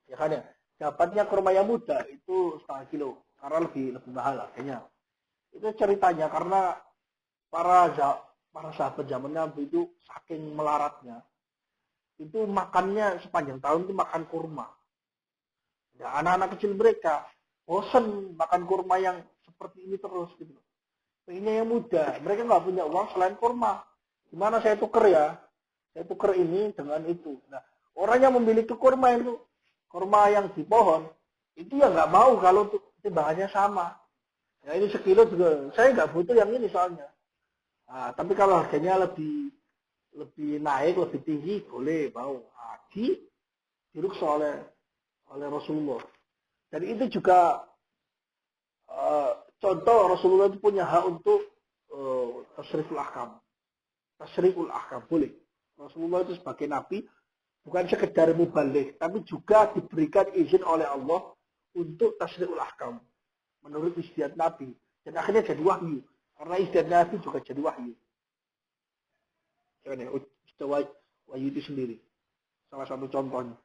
ya kan ya. Dapatnya kurma yang muda itu setengah kilo. Karena lebih mahal harganya. Itu ceritanya karena para sahabat zaman Nabi itu saking melaratnya. Itu makannya sepanjang tahun itu makan kurma. Ya, anak-anak kecil mereka bosan makan kurma yang seperti ini terus gitu. Pengennya yang mudah. Mereka nggak punya uang selain kurma. Gimana saya tuker ya? Saya tuker ini dengan itu. Nah, orang yang memiliki kurma itu, kurma yang di pohon, itu ya nggak mau kalau timbangannya sama. Ya ini sekilo juga, saya nggak butuh yang ini soalnya. Nah, tapi kalau harganya lebih naik, lebih tinggi, boleh mau. Nah, diruksa oleh Rasulullah. Dan itu juga contoh Rasulullah itu punya hak untuk tasriful ahkam. Tasriful ahkam boleh. Rasulullah itu sebagai nabi bukan sekedar mubalik, tapi juga diberikan izin oleh Allah untuk tasriful ahkam menurut ijtihad nabi. Dan akhirnya jadi wahyu. Karena ijtihad nabi juga jadi wahyu. Jangan ya, wahyu itu sendiri. Salah satu contohnya.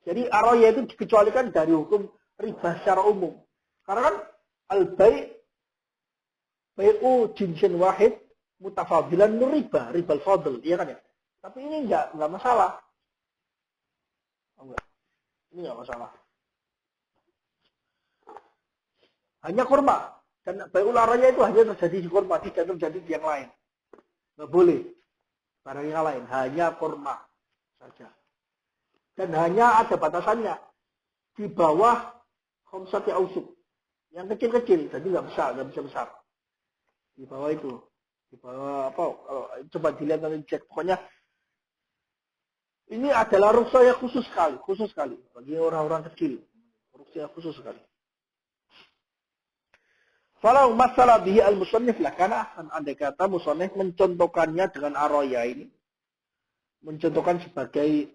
Jadi aroya itu dikecualikan dari hukum riba secara umum. Karena kan bai'u jinsin wahid mutafadilan riba, ribal fadl, iya kan ya? Tapi ini enggak masalah. Enggak. Ini enggak masalah. Hanya kurma. Dan bai'ul araya itu hanya terjadi di kurma, tidak terjadi di yang lain. Enggak boleh. Barang yang lain, hanya kurma saja. Dan hanya ada batasannya. Di bawah khamsati ausuk. Yang kecil-kecil, jadi nggak bisa besar. Di bawah itu. Di bawah apa? Kalau coba dilihat nanti cek. Pokoknya ini adalah rukhsah yang khusus sekali bagi orang-orang kecil. Rukhsah yang khusus sekali. Falau masalah bihi al-musannif lah, karena andai kata musannif mencontohkannya dengan aroya ini, mencontohkan sebagai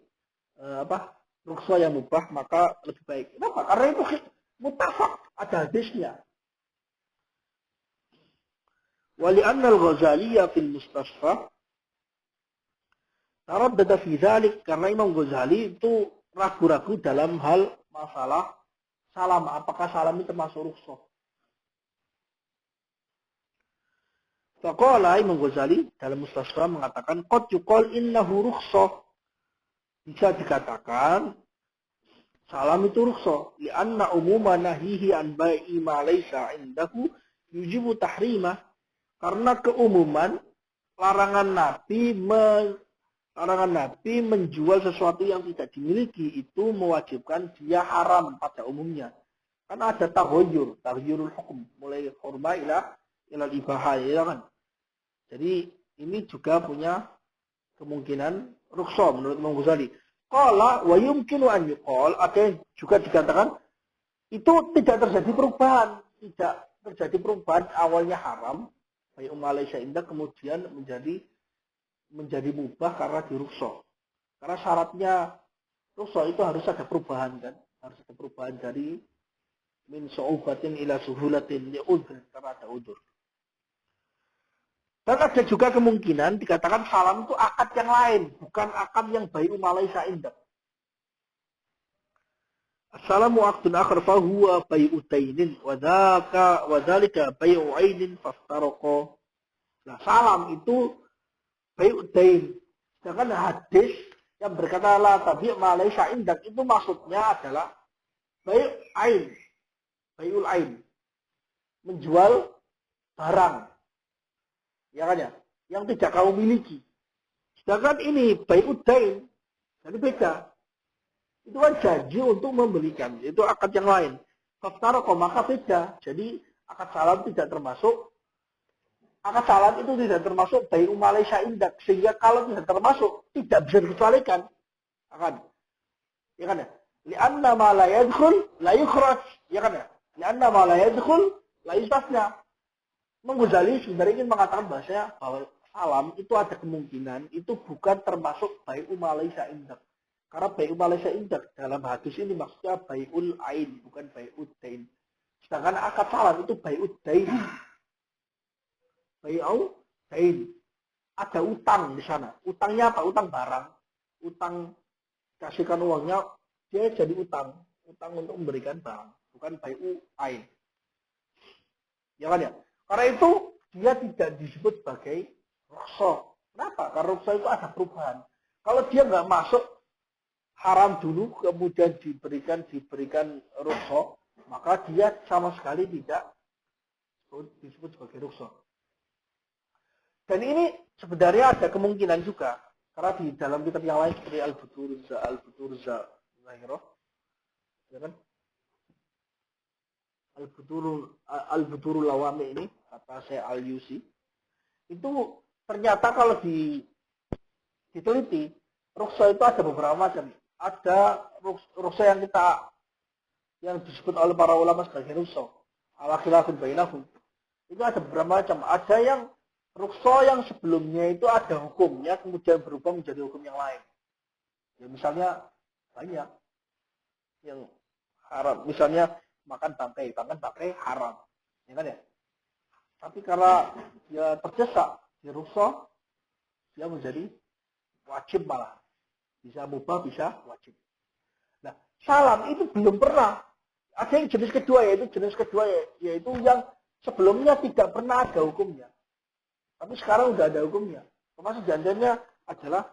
rukhsah yang mubah, maka lebih baik. Kenapa? Karena itu mutafak, ada hadisnya. Wali annal Ghazaliyah fil Mustasfa taraddada fi dzalik, karena Imam Ghazali itu ragu-ragu dalam hal masalah salam, apakah salam itu termasuk rukhsah. Faqala Imam Ghazali dalam Mustasfa mengatakan qad yuqal innahu rukhsah. Bisa dikatakan salam itu rukhsah, li'anna umuma nahihi an bai'i ma laysa indahu yujibu tahrimah. Karena keumuman larangan Nabi menjual sesuatu yang tidak dimiliki itu mewajibkan dia haram pada umumnya. Karena ada taghayurul hukum, mulai hurma ila ibahah, ya kan? Jadi ini juga punya kemungkinan rukhsah menurut Imam Ghazali. Qala wa yumkinu an yuqal, ada yang juga dikatakan itu tidak terjadi perubahan, awalnya haram, baik Malaysia indah kemudian menjadi mubah karena dirukhsah. Karena syaratnya rukhsah itu harus ada perubahan kan, harus ada perubahan dari min su'ubatin ila suhulatin li udhr, karena ada udzur. Dan ada juga kemungkinan dikatakan salam itu akad yang lain, bukan akad yang baik Malaysia indah. Assalamu aqdun akhar fahuwa bai'u dainin wa dzalika bai'u 'ainin faftaraqa. Nah, salam itu bai'u dain. Sedangkan hadis yang berkata la tabi' ma laysa indak itu maksudnya adalah bai'ul 'ain. Menjual barang. Ya kan ya? Yang tidak kamu miliki. Sedangkan ini bai'u dain. Jadi beda. Itu kan janji untuk membelikan. Itu akad yang lain. Faftaraqa, maka beda. Jadi akad salam tidak termasuk. Akad salam itu tidak termasuk bai'u Malaysia indak. Sehingga kalau tidak termasuk, tidak bisa dikecualikan. Akan. Ya kan ya? Lianna ma la yadkhul la yukhraj. Ya kan ya? Lianna ma la yadkhul la yustasna. Imam Ghazali sebenarnya ingin mengatakan bahwa salam itu ada kemungkinan itu bukan termasuk bai'u Malaysia indak. Karena bai'u Malaysia indak dalam hadis ini maksudnya bai'ul ain, bukan bai'ud dain. Sedangkan akad salam itu bai'ud dain. Bai'u dain. Ada utang di sana. Utangnya apa? Utang barang. Utang kasihkan uangnya, dia jadi utang. Utang untuk memberikan barang. Bukan bai'u ain. Ya kan ya? Karena itu dia tidak disebut sebagai rukhsah. Kenapa? Karena rukhsah itu ada perubahan. Kalau dia nggak masuk haram dulu, kemudian diberikan rukhsah, maka dia sama sekali tidak disebut sebagai rukhsah. Dan ini sebenarnya ada kemungkinan juga karena di dalam kitab yang lain seperti Al-Futur Zahirah, ya kan? Al-Futurul Lawami ini kata saya Al-Yusi itu ternyata kalau diteliti rukhsah itu ada beberapa macam. Ada rukhsah yang disebut oleh para ulama sebagai rukhsah ala khilafin bainahum. Itu ada beberapa macam. Ada yang rukhsah yang sebelumnya itu ada hukumnya kemudian berubah menjadi hukum yang lain. Ya misalnya banyak yang haram. Misalnya makan bangkai haram. Ya kan ya? Tapi karena dia terdesak di rukhsah, dia menjadi wajib malah. Bisa mubah, bisa wajib. Nah, salam itu belum pernah. Ada yang jenis kedua yaitu yang sebelumnya tidak pernah ada hukumnya. Tapi sekarang udah ada hukumnya. Termasuk janjinya adalah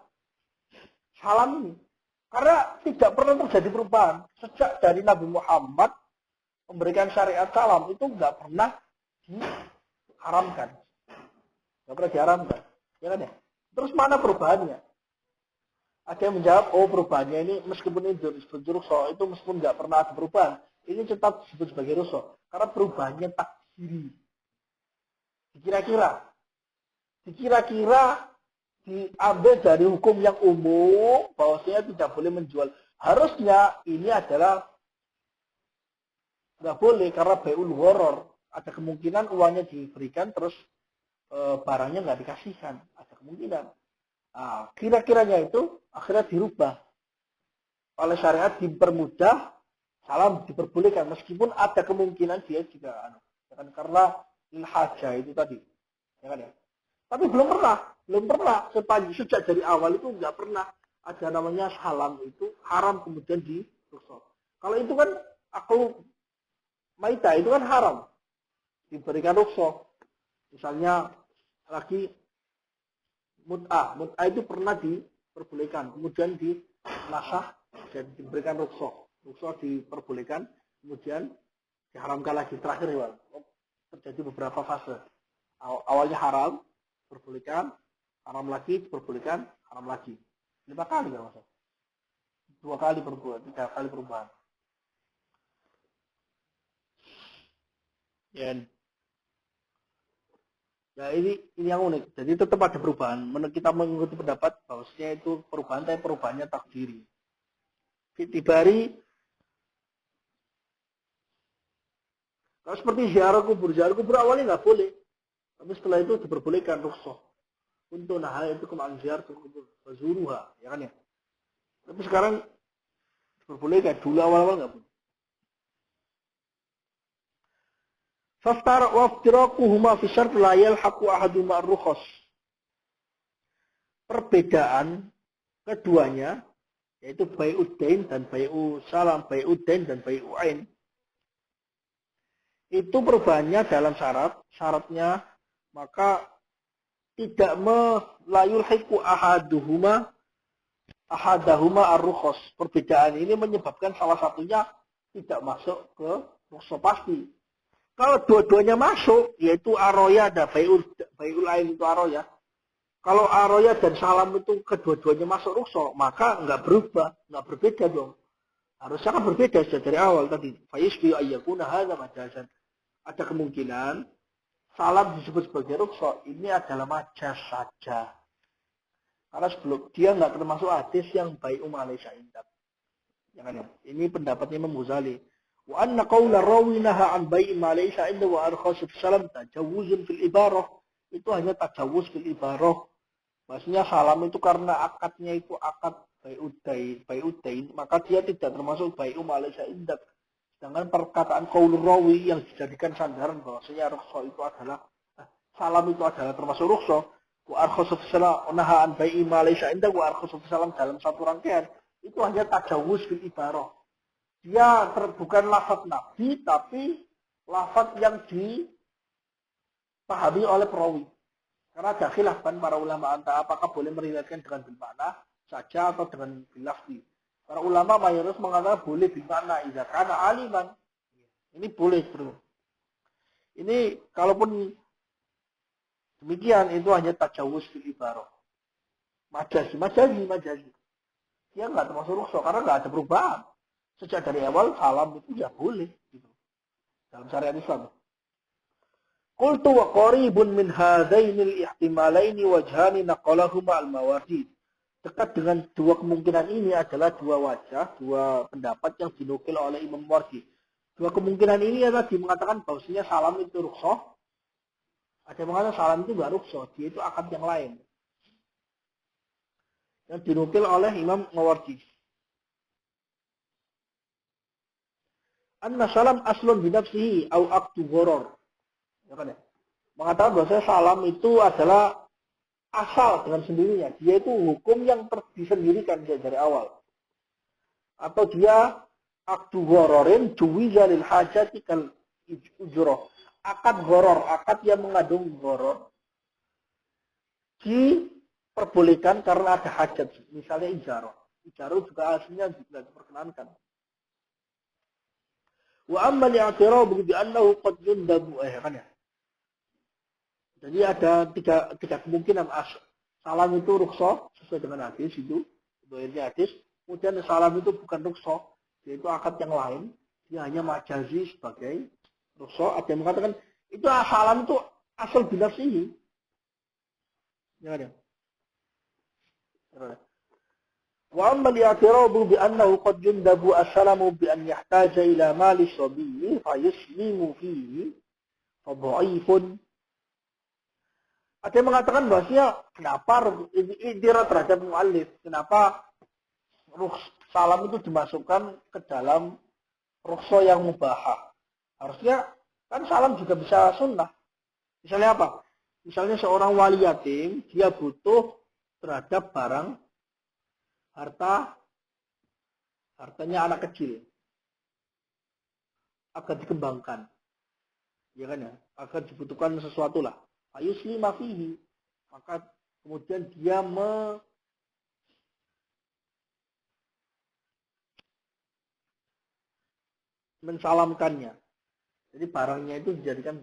salam ini. Karena tidak pernah terjadi perubahan. Sejak dari Nabi Muhammad memberikan syariat salam itu nggak pernah diharamkan. Nggak pernah diharamkan. Ya kan ya? Terus mana perubahannya? Ada yang menjawab, oh perubahannya ini meskipun ini disebut rukhsah, itu meskipun nggak pernah ada perubahan, ini tetap disebut sebagai rukhsah. Karena perubahannya takdiri. Dikira-kira diambil dari hukum yang umum, bahwasanya tidak boleh menjual. Harusnya ini adalah nggak boleh karena bai'ul gharar. Ada kemungkinan uangnya diberikan terus barangnya nggak dikasihkan. Ada kemungkinan. Nah, kira-kiranya itu akhirnya dirubah oleh syariat, dipermudah, salam diperbolehkan meskipun ada kemungkinan dia juga karena lil hajah itu tadi, ya kan ya. Tapi belum pernah sejak dari awal itu nggak pernah ada namanya salam itu haram kemudian dirukhsah. Kalau itu kan aku maita itu kan haram diberikan rukhsah. Misalnya lagi mut'ah itu pernah diperbolehkan, kemudian dinasah dan diberikan rukhsah diperbolehkan, kemudian diharamkan lagi. Terakhir ya, terjadi beberapa fase. Awalnya haram, diperbolehkan, haram lagi, diperbolehkan, haram lagi. 5 kali ya Mas. 2 kali perubahan, 3 kali perubahan. Ya ini yang unik. Jadi tetap ada perubahan. Kita mengikuti pendapat bahwasanya itu perubahan, tapi perubahannya takdiri. Fitibari, kalau seperti ziarah kubur awalnya nggak boleh. Tapi setelah itu diperbolehkan rukhsah. Untuk nahaya itu kemana ziarah kubur, bazuruha, ya kan ya. Tapi sekarang diperbolehkan. Dulu awal-awal nggak boleh. Faftar waftiraquhuma fi syart la yalhaqu ahaduma ar-rukhas. Perbedaan keduanya yaitu bai'ud dain dan bai'u salam, bai'ud dain dan bai'u ain. Itu perubahannya dalam syaratnya maka tidak melayulhiqu ahadahuma ar-rukhas. Perbedaan ini menyebabkan salah satunya tidak masuk ke rukhsah pasti. Kalau dua-duanya masuk, yaitu aroya dan bai'ul ain itu aroya. Kalau aroya dan salam itu kedua-duanya masuk rukhsah, maka nggak berubah, nggak berbeda dong. Harusnya kan berbeda sejak dari awal tadi. Fayusbi ayyakuna hadza majazan. Ada kemungkinan salam disebut sebagai rukhsah ini adalah majaz saja. Karena sebelum dia nggak termasuk hadis yang bai'u malaysa indak. Jangan. Ini pendapatnya Imam Ghazali. Wa anna qawla rawi naha an bai'i ma laysa inda wa arkhasu salam tajawuzun fil ibarah. Itu hanya tajawuz fil ibarah. Maksudnya salam itu karena akadnya itu akad bai'udain, maka dia tidak termasuk bai'u ma laysa inda. Sedangkan perkataan qaulur rawi yang dijadikan sandaran bahwasanya rukhsah itu adalah salam itu adalah termasuk rukhsah. Wa arkhasu salam naha an bai'i ma laysa inda wa arkhasu salam dalam satu rangkaian itu hanya tajawuz fil ibarah. Dia bukan lafaz Nabi, tapi lafaz yang dipahami oleh perawi. Karena ada khilafan para ulama antara apakah boleh meriwayatkan dengan bil makna saja atau dengan bil lafzi. Para ulama mayoritas mengatakan boleh bil makna idza kana aliman. Ini boleh, Bro. Ini kalaupun demikian itu hanya tajawuz fil ibarah. Majazi. Dia nggak termasuk rukhsah karena nggak ada perubahan. Sejak dari awal salam itu ya boleh gitu. Dalam syariat Islam. Qultu wa qaribun min hadainil ihtimalaini wajhani naqalahuma al-mawardi. Dekat dengan dua kemungkinan ini adalah dua wajah, dua pendapat yang dinukil oleh Imam Wardi. Dua kemungkinan ini adalah mengatakan bahwasanya salam itu rukhsah. Ada yang mengatakan salam itu nggak rukhsah, dia itu akad yang lain. Yang dinukil oleh Imam Mawardi. Anna salam aslun binafsihi au aqdu gharar. Ya kan ya? Mengatakan bahwasanya salam itu adalah asal dengan sendirinya. Dia itu hukum yang disendirikan dari awal. Atau dia akdu ghararin juwiza lil hajati kal ujrah. Akad gharar, akad yang mengandung gharar diperbolehkan karena ada hajat. Misalnya ijarah. Ijarah juga aslinya juga diperkenankan. Wa amma li'atirabu bi annahu qad yundabu kan ya. Jadi ada tiga kemungkinan. Salam itu rukhsah sesuai dengan hadis itu, doirnya hadis. Kemudian salam itu bukan rukhsah, yaitu akad yang lain. Dia hanya majazi sebagai rukhsah. Ada yang mengatakan itu salam itu asal binafsihi. Ya ada. Wa amma li'atirabu bi annahu qad yundabu as-salamu bi an yahtaja ila mali sabiyyi fa yuslimu fihi fa dha'ifun. Ada yang mengatakan bahwasanya kenapa istilah terhadap mu'allif, kenapa salam itu dimasukkan ke dalam rukhsah yang mubahah. Harusnya kan salam juga bisa sunnah. Misalnya apa? Misalnya seorang wali yatim, dia butuh terhadap barang hartanya anak kecil agar dikembangkan. Ya kan ya? Agar dibutuhkan sesuatu lah. Ayuslima fihi, maka kemudian dia mensalamkannya. Jadi barangnya itu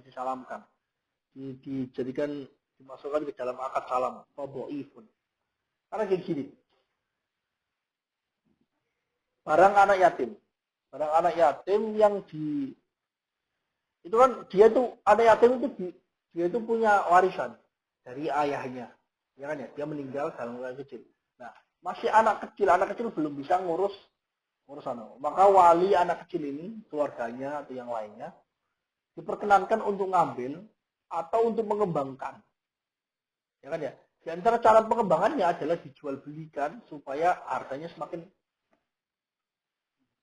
disalamkan, dimasukkan ke dalam akad salam. Faboifun. Karena kayak gini, barang anak yatim yang itu kan dia itu anak yatim itu dia itu punya warisan dari ayahnya, ya kan ya, dia meninggal dalam usia kecil. Nah, masih anak kecil belum bisa ngurus maka wali anak kecil ini, keluarganya atau yang lainnya, diperkenankan untuk ngambil atau untuk mengembangkan. Ya kan ya? Di antara cara pengembangannya adalah dijual belikan supaya harganya semakin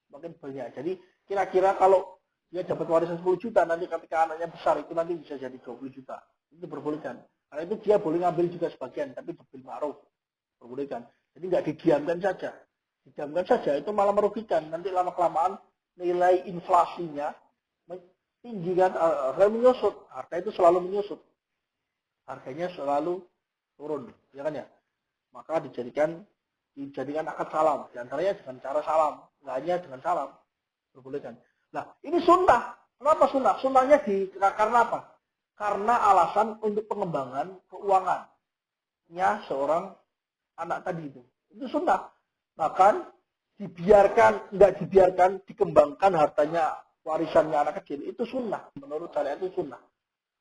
banyak. Jadi kira-kira kalau dia dapat warisan 10 juta, nanti ketika anaknya besar itu nanti bisa jadi 20 juta. Itu diperbolehkan. Karena itu dia boleh ngambil juga sebagian, tapi bil ma'ruf. Perbolehkan. Jadi nggak didiamkan saja. Didiamkan saja itu malah merugikan. Nanti lama-kelamaan nilai inflasinya tinggi kan, harga menyusut. Harga itu selalu menyusut. Harganya selalu turun. Ya kan ya? Maka dijadikan akad salam. Di antaranya dengan cara salam. Nggak hanya dengan salam. Perbolehkan. Nah, ini sunnah. Kenapa sunnah? Sunnahnya karena apa? Karena alasan untuk pengembangan keuangannya seorang anak tadi itu. Itu sunnah. Bahkan nggak dibiarkan dikembangkan hartanya warisannya anak kecil. Itu sunnah. Menurut saya itu sunnah.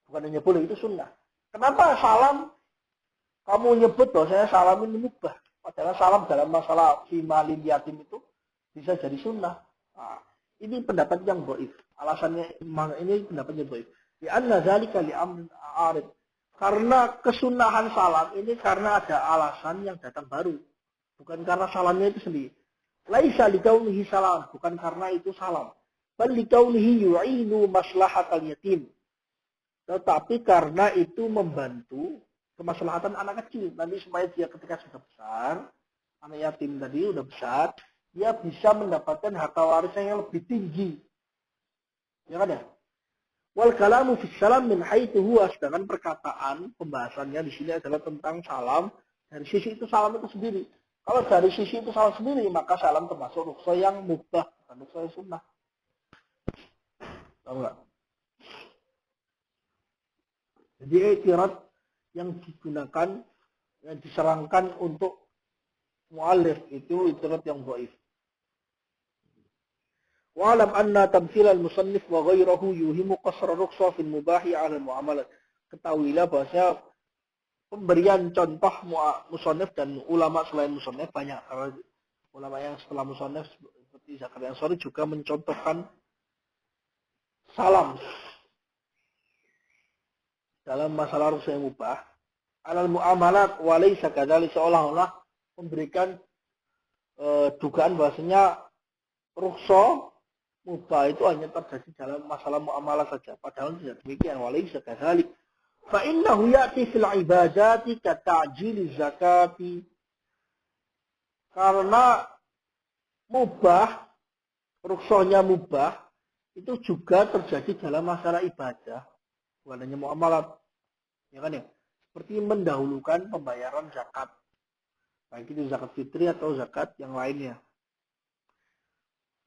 Bukan hanya boleh, itu sunnah. Kenapa salam kamu nyebut bahwasanya salam ini mubah? Padahal salam dalam masalah fi malin yatim itu bisa jadi sunnah. Nah, ini pendapat yang dhaif. Alasannya ini pendapat yang dhaif. Di anna dzalika li amrin arid. Karena kesunahan salam ini karena ada alasan yang datang baru. Bukan karena salamnya itu sendiri. Laisa likaunihi salam, bukan karena itu salam. Bal likaunihi yu'inu maslahatal yatim. Tetapi karena itu membantu kemaslahatan anak kecil. Nanti supaya dia ketika sudah besar, anak yatim tadi sudah besar, dia bisa mendapatkan harta warisan yang lebih tinggi. Ya kan ya? Wal kalamu fi salam min haitsu huwa, sedangkan perkataan pembahasannya di sini adalah tentang salam dari sisi itu salam itu sendiri. Kalau dari sisi itu salam sendiri, maka salam termasuk rukhsah yang mubah, bukan rukhsah yang sunnah. Tahu enggak? Jadi i'tirad yang digunakan, yang diserangkan untuk mu'allif itu i'tirad yang dhaif. Wa'alam anna tamthil al-musannif wa ghayruhu yuhimu qasra rukhsah fil mubahi 'ala al-mu'amalat. Ketahuilah bahwa pemberian contoh musannif dan ulama selain musannif banyak. Karena ulama yang setelah musannif seperti Zakaria Ansari juga mencontohkan salam dalam masalah rukhsah yang mubah. 'Alal mu'amalat wa laysa kadzalik, seolah-olah memberikan dugaan bahwasanya rukhsah mubah itu hanya terjadi dalam masalah muamalah saja. Padahal tidak demikian. Walaysa kadzalik. Fa innahu ya'ti fil ibadati ka ta'jil zakati. Karena mubah, rukhsahnya mubah itu juga terjadi dalam masalah ibadah, bukan hanya muamalat. Ya kan ya? Seperti mendahulukan pembayaran zakat. Baik itu zakat fitri atau zakat yang lainnya.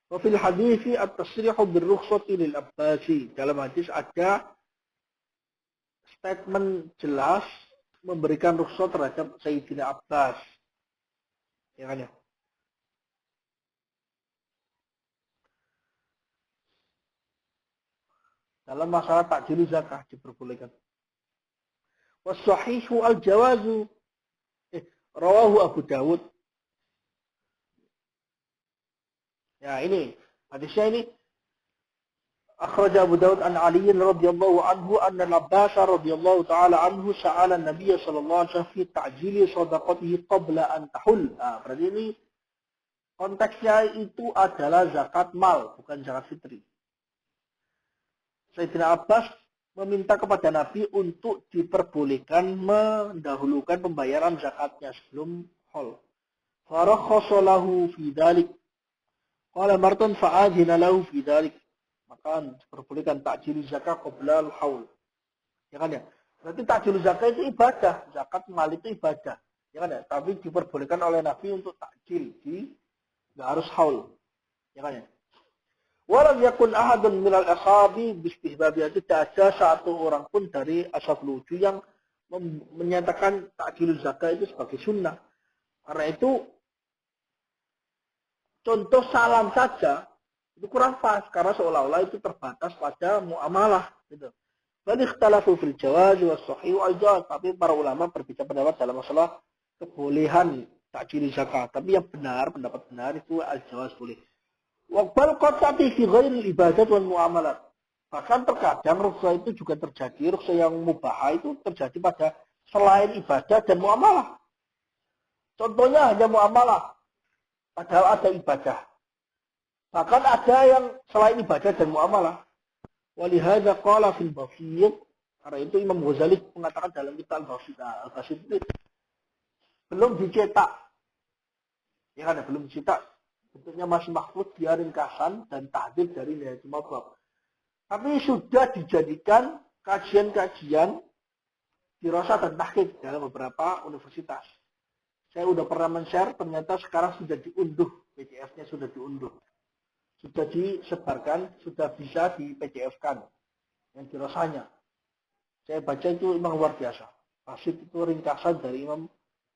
Wa fil hadits at-tasrihu bir-rukhsati lil Abbasi. Dalam hadis ada statement jelas memberikan rukhsah terhadap Sayyidina Abbas. Ya kan ya? Dalam masalah takjil zakah diperbolehkan. Was-sahihu al-jawazu. Rawahu Abu Dawud. Ya ini hadisnya ini akhraj Abu Dawud an Ali radhiyallahu anhu anna al-Abbas radhiyallahu ta'ala anhu sa'ala an-nabiy sallallahu alaihi wasallam fi ta'jili shadaqatihi qabla an tahul. Nah, berarti ini konteksnya itu adalah zakat mal, bukan zakat fitri. Sayyidina Abbas meminta kepada Nabi untuk diperbolehkan mendahulukan pembayaran zakatnya sebelum haul. Farakhasa lahu fi dzalik. Qala martan fa'adhina lahu fi dzalik. Maka diperbolehkan takjil zakat qabla al-haul. Ya kan ya? Berarti takjil zakat itu ibadah, zakat mal itu ibadah. Ya kan ya? Tapi diperbolehkan oleh Nabi untuk takjil, enggak harus haul. Ya kan ya? Walam yakun ahadun minal ashabi bistihbabiyah, tidak ada satu orang pun dari ashab lucu yang menyatakan takjil zakat itu sebagai sunnah. Karena itu contoh salam saja itu kurang pas karena seolah-olah itu terbatas pada muamalah gitu. Bal ikhtalafu fil jawaz was sahih wal jawaz, tapi para ulama berbeda pendapat dalam masalah kebolehan takjil zakat. Tapi yang benar, pendapat benar itu al jawaz boleh. Wa bal qad fi ghairi ibadat wal muamalat. Bahkan terkadang rukhsah itu juga terjadi, rukhsah yang mubah itu terjadi pada selain ibadah dan muamalah. Contohnya hanya muamalah, padahal ada ibadah. Bahkan ada yang selain ibadah dan muamalah. Walihada qala fil Basit. Karena itu Imam Ghazali mengatakan dalam kitab Al-Basit. Al-Basit itu belum dicetak. Ya kan, belum dicetak. Bentuknya masih mahfuz, dia ringkasan dan tahdid dari Nihayatul Matlab. Tapi sudah dijadikan kajian-kajian dirasa dan tahqiq dalam beberapa universitas. Saya sudah pernah men-share, ternyata sekarang sudah diunduh. PDF-nya sudah diunduh. Sudah disebarkan, sudah bisa di PDF-kan yang dirasanya. Saya baca itu memang luar biasa. Basit itu ringkasan dari Imam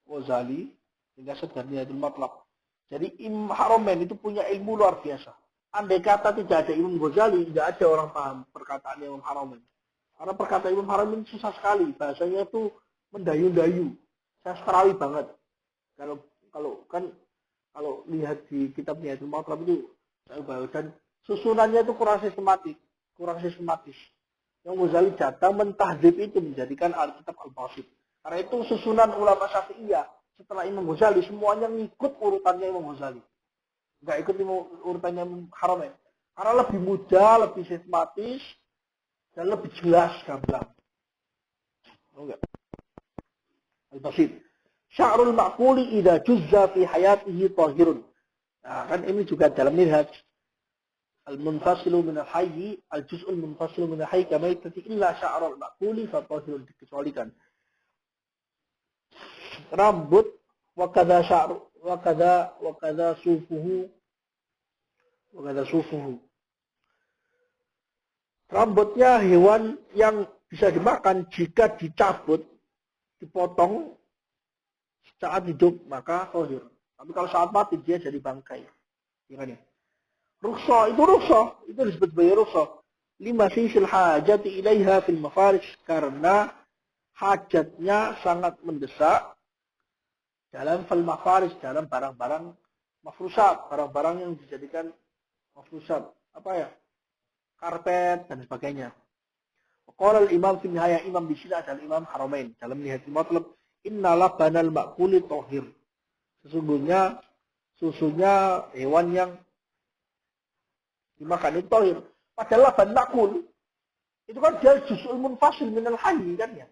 Ghazali, ringkasan dari Nihayatul Matlab. Jadi Imam Haramain itu punya ilmu luar biasa. Andai kata tidak ada Imam Ghazali, tidak ada orang paham perkataan Imam Haramain. Karena perkataan Imam Haramain susah sekali, bahasanya itu mendayu-dayu, sastrawi banget. Kalau lihat di kitab Nihayatul Matlab itu dan susunannya itu kurang sistematis. Yang Ghazali datang mentahdzib itu menjadikan Alkitab Al-Basit. Karena itu susunan ulama Syafi'iyah setelah Imam Ghazali semuanya ngikut urutannya Imam Ghazali. Enggak ikut urutannya Imam Haramain. Karena lebih mudah, lebih sistematis dan lebih jelas gamblang. Enggak. Al-Basit. Sya'rul ma'quli idza juzza fi hayatihi tahirun. Nah, kan ini juga dalam minhaj al-munfasilu min al-hayy, al-juz'ul munfasilu min al-hayy kama yatati illa sya'rul ma'quli fa tahirun, dikecualikan. Rambut wa kadza sya'ru wa kadza sufuhu. Rambutnya hewan yang bisa dimakan jika dicabut, dipotong saat hidup maka tohir. Tapi kalau saat mati dia jadi bangkai. Ya kan ya? Rukso itu disebut sebagai rukso. Lima sisil hajati ilaiha fil mafaris karena hajatnya sangat mendesak dalam fil mafaris, dalam barang-barang mafrusat, barang-barang yang dijadikan mafrusat. Apa ya? Karpet dan sebagainya. Qala al-Imam fi nihayah, imam di sini adalah Imam Haramain. Dalam Nihayatul Matlab, inna labanal ma'kuli tohir. Sesungguhnya susunya hewan yang dimakan itu tohir. Padahal laban ma'kul itu kan dia juz'ul munfasil minal hayy kan ya.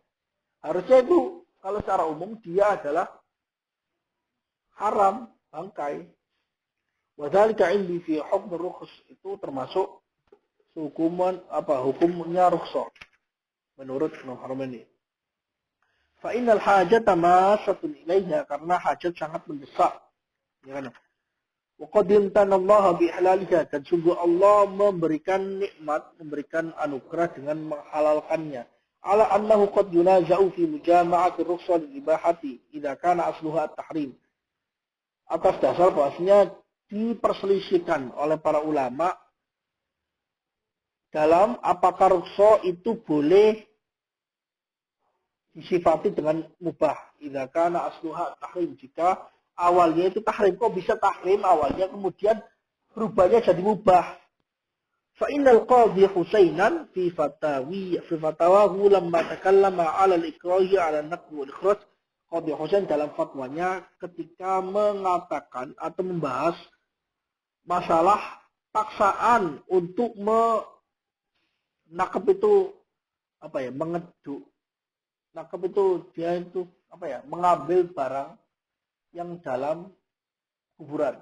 Harusnya itu kalau secara umum dia adalah haram, bangkai. Wadzalika indi fi hukm rukhs, itu termasuk hukumnya rukhsah menurut Imam Haramain. Fa innal hajata masatun ilaiha, karena hajat sangat mendesak. Ya kan? Wa qad imtanallaha bi ihlaliha, dan sungguh Allah memberikan nikmat, memberikan anugerah dengan menghalalkannya. Ala annahu qad yunaza'u fi mujama'ati rukhsah lil ibahati idza kana asluha at-tahrim. Atas dasar bahwasanya diperselisihkan oleh para ulama dalam apakah rukhsah itu boleh disifati dengan mubah. Idza kana asluha tahrim, jika awalnya itu tahrim. Kok bisa tahrim awalnya kemudian berubahnya jadi mubah? Fa innal qadhi Husainan fi fatawahu lamma takallama 'ala al-ikrahi 'ala an-naqd wal ikhraj. Qadhi Husain dalam fatwanya ketika mengatakan atau membahas masalah paksaan untuk menangkap itu mengeduk. Nangkap itu dia itu mengambil barang yang dalam kuburan.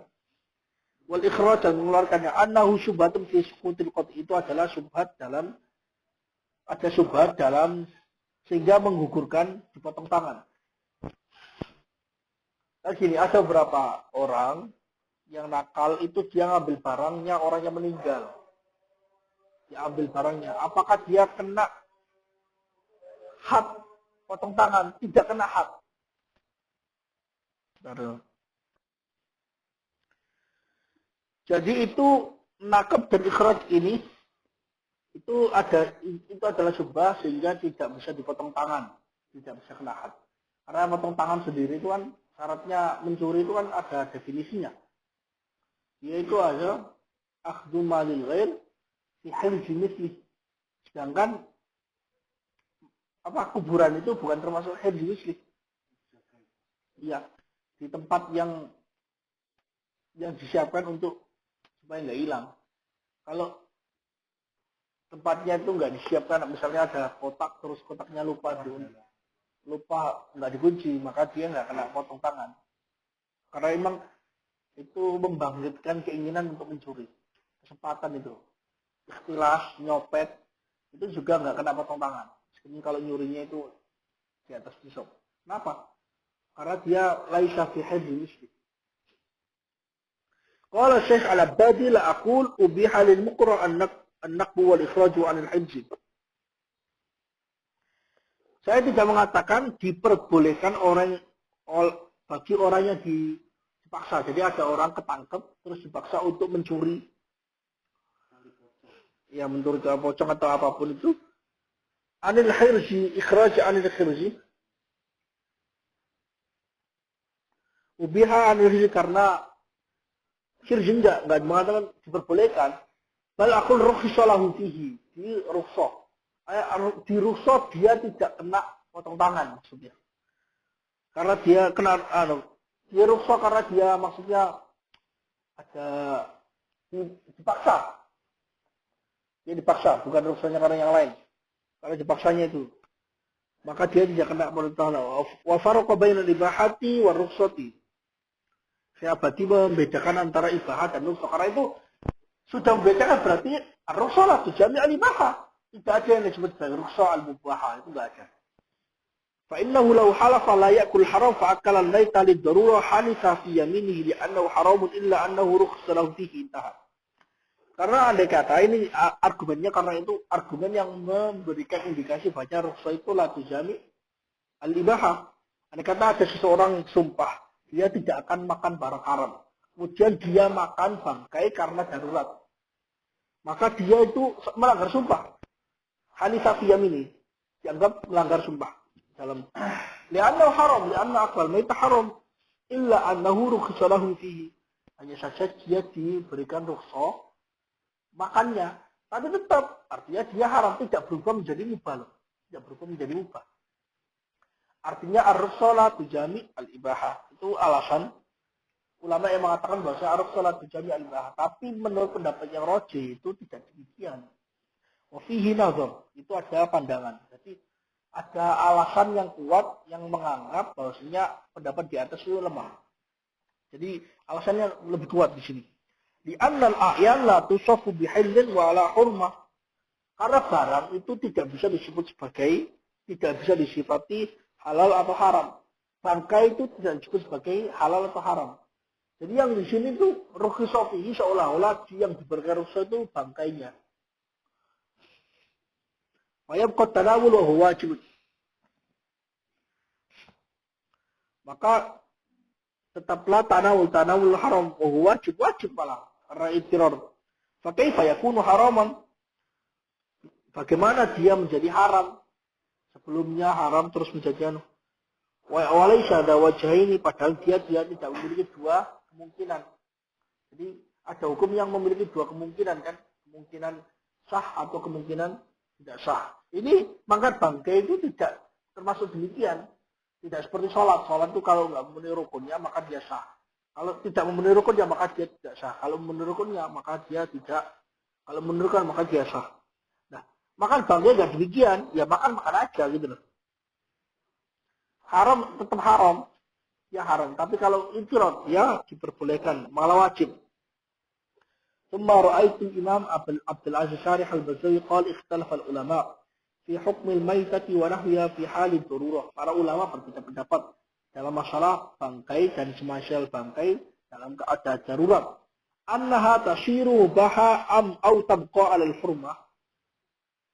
Wal ikhraj, dan mengeluarkannya, annahu syubhatun fi suqutil qat, itu adalah syubhat dalam sehingga menggugurkan dipotong tangan. Nah gini, ada beberapa orang yang nakal itu dia ngambil barangnya orang yang meninggal. Dia ambil barangnya. Apakah dia kena had potong tangan? Tidak kena had. Jadi itu nakab dan ikhraj ini itu adalah syubhah sehingga tidak bisa dipotong tangan, tidak bisa kena had. Karena potong tangan sendiri itu kan syaratnya mencuri itu kan ada definisinya. Yaitu ada akhdhu malil ghair fi hirzi misli. Sedangkan kuburan itu bukan termasuk hirzi misli. Iya, di tempat yang disiapkan untuk supaya nggak hilang. Kalau tempatnya itu nggak disiapkan, misalnya ada kotak terus kotaknya lupa nggak dikunci, maka dia nggak kena potong tangan. Karena memang itu membangkitkan keinginan untuk mencuri, kesempatan itu, ikhtilas, nyopet, itu juga nggak kena potong tangan. Meskipun kalau nyurinya itu di atas pisau. Kenapa? Karena dia laisa fi hadzi misli. Qala Syekh Al-Abbadi la aqul ubiha lil muqra an-naqbu wal ikhraju 'an al-hajj. Saya tidak mengatakan diperbolehkan bagi orang yang dipaksa. Jadi ada orang ketangkep terus dipaksa untuk mencuri. Ya, mencuri pocong atau apapun itu. Anil hirzi, ikhraj anil hirzi. Ubiha anil hirzi, karena hirzi enggak mengatakan diperbolehkan. Bal aqul rukhsah lahu fihi, di rukhsah. Di rukhsah dia tidak kena potong tangan maksudnya. Karena dia kena dia rukhsah karena dia maksudnya ada dipaksa. Dia dipaksa, bukan rukhsahnya karena yang lain. Kalau dipaksanya itu, maka dia tidak kena potong tangan. Wa farqa bainal ibahati war rukhsati. Saya Abadi membedakan antara ibahat dan rukhsah. Karena itu sudah membedakan berarti rukhsah lah jami' al-ibahah. Tidak ada yang disebut sebagai rukhsah al-mubahah, itu tidak ada. Fa innahu law halafa la ya'kul haram fa akala al-mayta lid-darurah hanifa fi yaminihi li'annahu haramun illa annahu rukhsa lahu fihi, intaha. Karena andai kata ini argumennya karena itu argumen yang memberikan indikasi bahwa rukhsah itu la tujami al-ibahah. Andai kata ada seseorang sumpah, dia tidak akan makan barang haram. Kemudian dia makan bangkai karena darurat. Maka dia itu melanggar sumpah. Hanifah ini dianggap melanggar sumpah. Dalam li'annahu haram, li'anna akal maita haram. Illa annahu rukhsa lahu fihi. Hanya saja dia diberikan rukhsah makannya. Tapi tetap, artinya dia haram, tidak berubah menjadi mubah. Tidak berubah menjadi mubah. Artinya ar-rukhsah tujami al-ibahah. Itu alasan ulama yang mengatakan bahwa ar-rukhsah tujami al-ibahah. Tapi menurut pendapat yang rajih itu tidak demikian. Wa fihi nazar. Itu ada pandangan. Jadi ada alasan yang kuat yang menganggap bahwasanya pendapat di atas itu lemah. Jadi alasannya lebih kuat di sini. Di annal a'yan la tusafu bihillin wa la hurmah. Karena barang itu tidak bisa disebut sebagai, tidak bisa disifati halal atau haram. Bangkai itu tidak disebut sebagai halal atau haram. Jadi yang di sini itu rukhsah fihi seolah-olah yang diberikan rukhsah itu bangkainya. Fayabqa tanawul wa huwa wajib. Maka tetaplah tanawul haram wa huwa wajib malah karena ittirar. Fa kaifa yakunu haraman? Bagaimana dia menjadi haram? Sebelumnya haram terus menjadi anu. Wa laisa ada wajhaini padahal dia tidak memiliki dua kemungkinan. Jadi ada hukum yang memiliki dua kemungkinan kan? Kemungkinan sah atau kemungkinan tidak sah. Ini maka bangkai itu tidak termasuk demikian. Tidak seperti sholat. Sholat itu kalau nggak memenuhi rukunnya maka dia sah. Kalau tidak memenuhi rukunnya maka dia tidak sah. Kalau memenuhi rukunnya maka dia tidak. Kalau memenuhi maka dia sah. Nah, makan bangkai nggak demikian. Ya makan aja gitu loh. Haram tetap haram. Ya haram. Tapi kalau intirat ya diperbolehkan. Malah wajib. ثم رأيت الإمام عبد العزيز شارح البزوي قال اختلف العلماء في حكم الميتة ونحوها في حال الضرورة. Para ulama berbeda pendapat dalam masalah bangkai dan semisal bangkai dalam keadaan darurat. Annaha tasiru baha am au tabqa 'ala al-hurmah.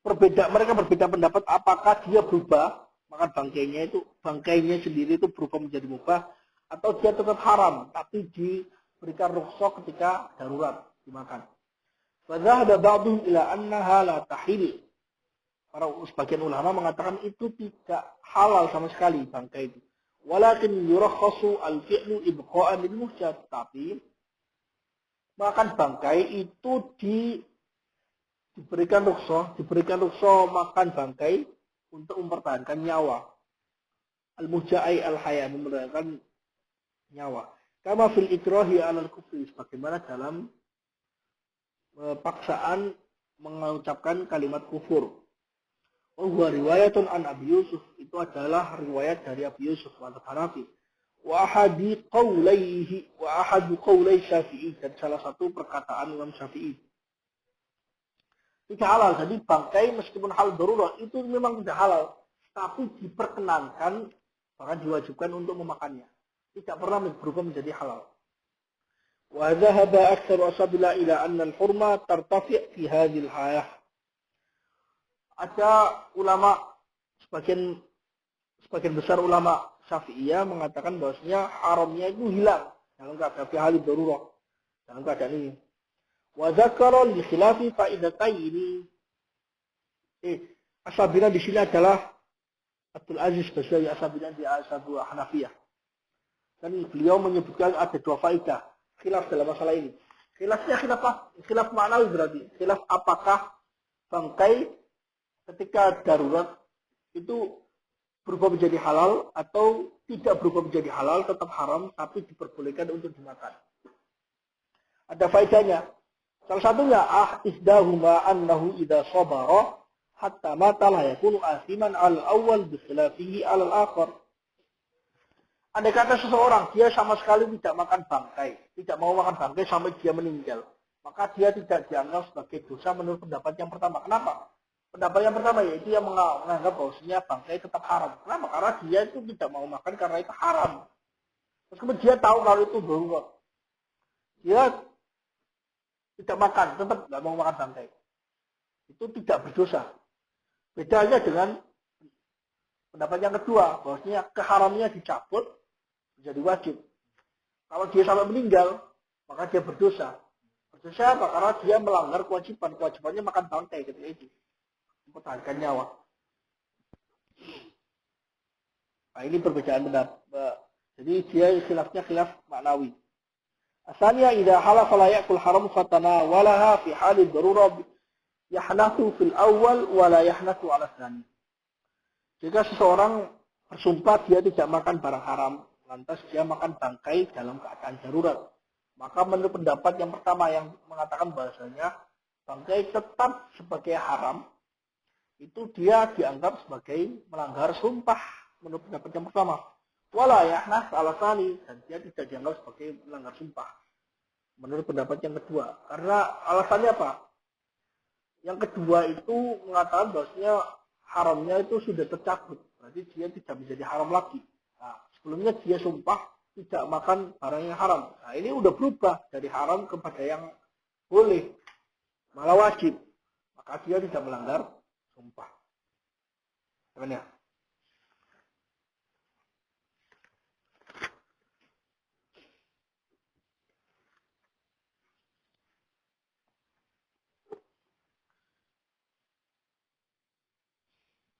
Mereka berbeda pendapat apakah dia berubah, maka bangkainya sendiri itu berubah menjadi mubah atau dia tetap haram tapi diberikan rukhsah ketika darurat dimakan. Fadzahaba ba'dhum ila annaha la tahil. Para sebagian ulama mengatakan itu tidak halal sama sekali bangkai itu. Walakin yurakhasu al-fi'lu ibqa'an lil muhjat. Tapi makan bangkai itu diberikan rukhsah makan bangkai untuk mempertahankan nyawa. Al-mujai al-haya mempertahankan nyawa. Kama fil ikrahi 'alal kufri sebagaimana dalam paksaan mengucapkan kalimat kufur. Oh, riwayatun an Abi Yusuf itu adalah riwayat dari Abi Yusuf al-Hanafi. Wa ahadu qawlai Syafi'i dan salah satu perkataan Imam Syafi'i. Tidak halal. Jadi bangkai meskipun hal darurat itu memang tidak halal, tapi diperkenankan bahkan diwajibkan untuk memakannya. Tidak pernah berubah menjadi halal. وذهب أكثر أصحابنا إلى أن الحرمة ترتفع في هذه الحياة. Ada ulama sebagian besar ulama Syafi'iyah mengatakan bahwasanya haramnya itu hilang dalam keadaan fi hal darurat, dalam keadaan ini. Wa dzakara li khilafi faidataini. Ashabina di sini adalah Abdul Aziz Basri ashabina di ashabu Hanafiyah. Dan beliau menyebutkan ada dua faidah khilaf dalam masalah ini. Khilafnya khilaf maknawi berarti. Khilaf apakah bangkai ketika darurat itu berubah menjadi halal atau tidak berubah menjadi halal, tetap haram tapi diperbolehkan untuk dimakan. Ada faedahnya. Salah satunya ihdahuma annahu idza sabara hatta mata la yakunu asiman al-awwal bi khilafihi al-akhar. Andai kata seseorang dia sama sekali tidak makan bangkai, tidak mau makan bangkai sampai dia meninggal, maka dia tidak dianggap sebagai dosa menurut pendapat yang pertama. Kenapa? Pendapat yang pertama yaitu yang menganggap bahwasanya bangkai tetap haram. Kenapa? Karena dia itu tidak mau makan karena itu haram. Terus kemudian dia tahu kalau itu darurat. Dia tidak makan, tetap nggak mau makan bangkai, itu tidak berdosa. Bedanya dengan pendapat yang kedua, bahwasanya keharamnya dicabut menjadi wajib. Kalau dia sampai meninggal, maka dia berdosa. Berdosa apa? Karena dia melanggar kewajiban. Kewajibannya makan bangkai ketika itu, mempertahankan nyawa. Nah, ini perbedaan pendapat. Jadi dia khilafnya khilaf maknawi. Asalnya idza halafa la ya'kul haram fatana walaha fi halid darurah yahnatu fil awal wa la yahnatu ala tsani. Jika seseorang bersumpah dia tidak makan barang haram, lantas dia makan bangkai dalam keadaan darurat, maka menurut pendapat yang pertama yang mengatakan bahasanya bangkai tetap sebagai haram, itu dia dianggap sebagai melanggar sumpah menurut pendapat yang pertama. Wala yahnah ala tsani, dan dia tidak dianggap sebagai melanggar sumpah menurut pendapat yang kedua. Karena alasannya apa? Yang kedua itu mengatakan bahwasanya haramnya itu sudah tercabut, berarti dia tidak menjadi haram lagi. Nah, sebelumnya dia sumpah tidak makan barang yang haram. Nah, ini udah berubah dari haram kepada yang boleh, malah wajib. Maka dia tidak melanggar sumpah. Gimana?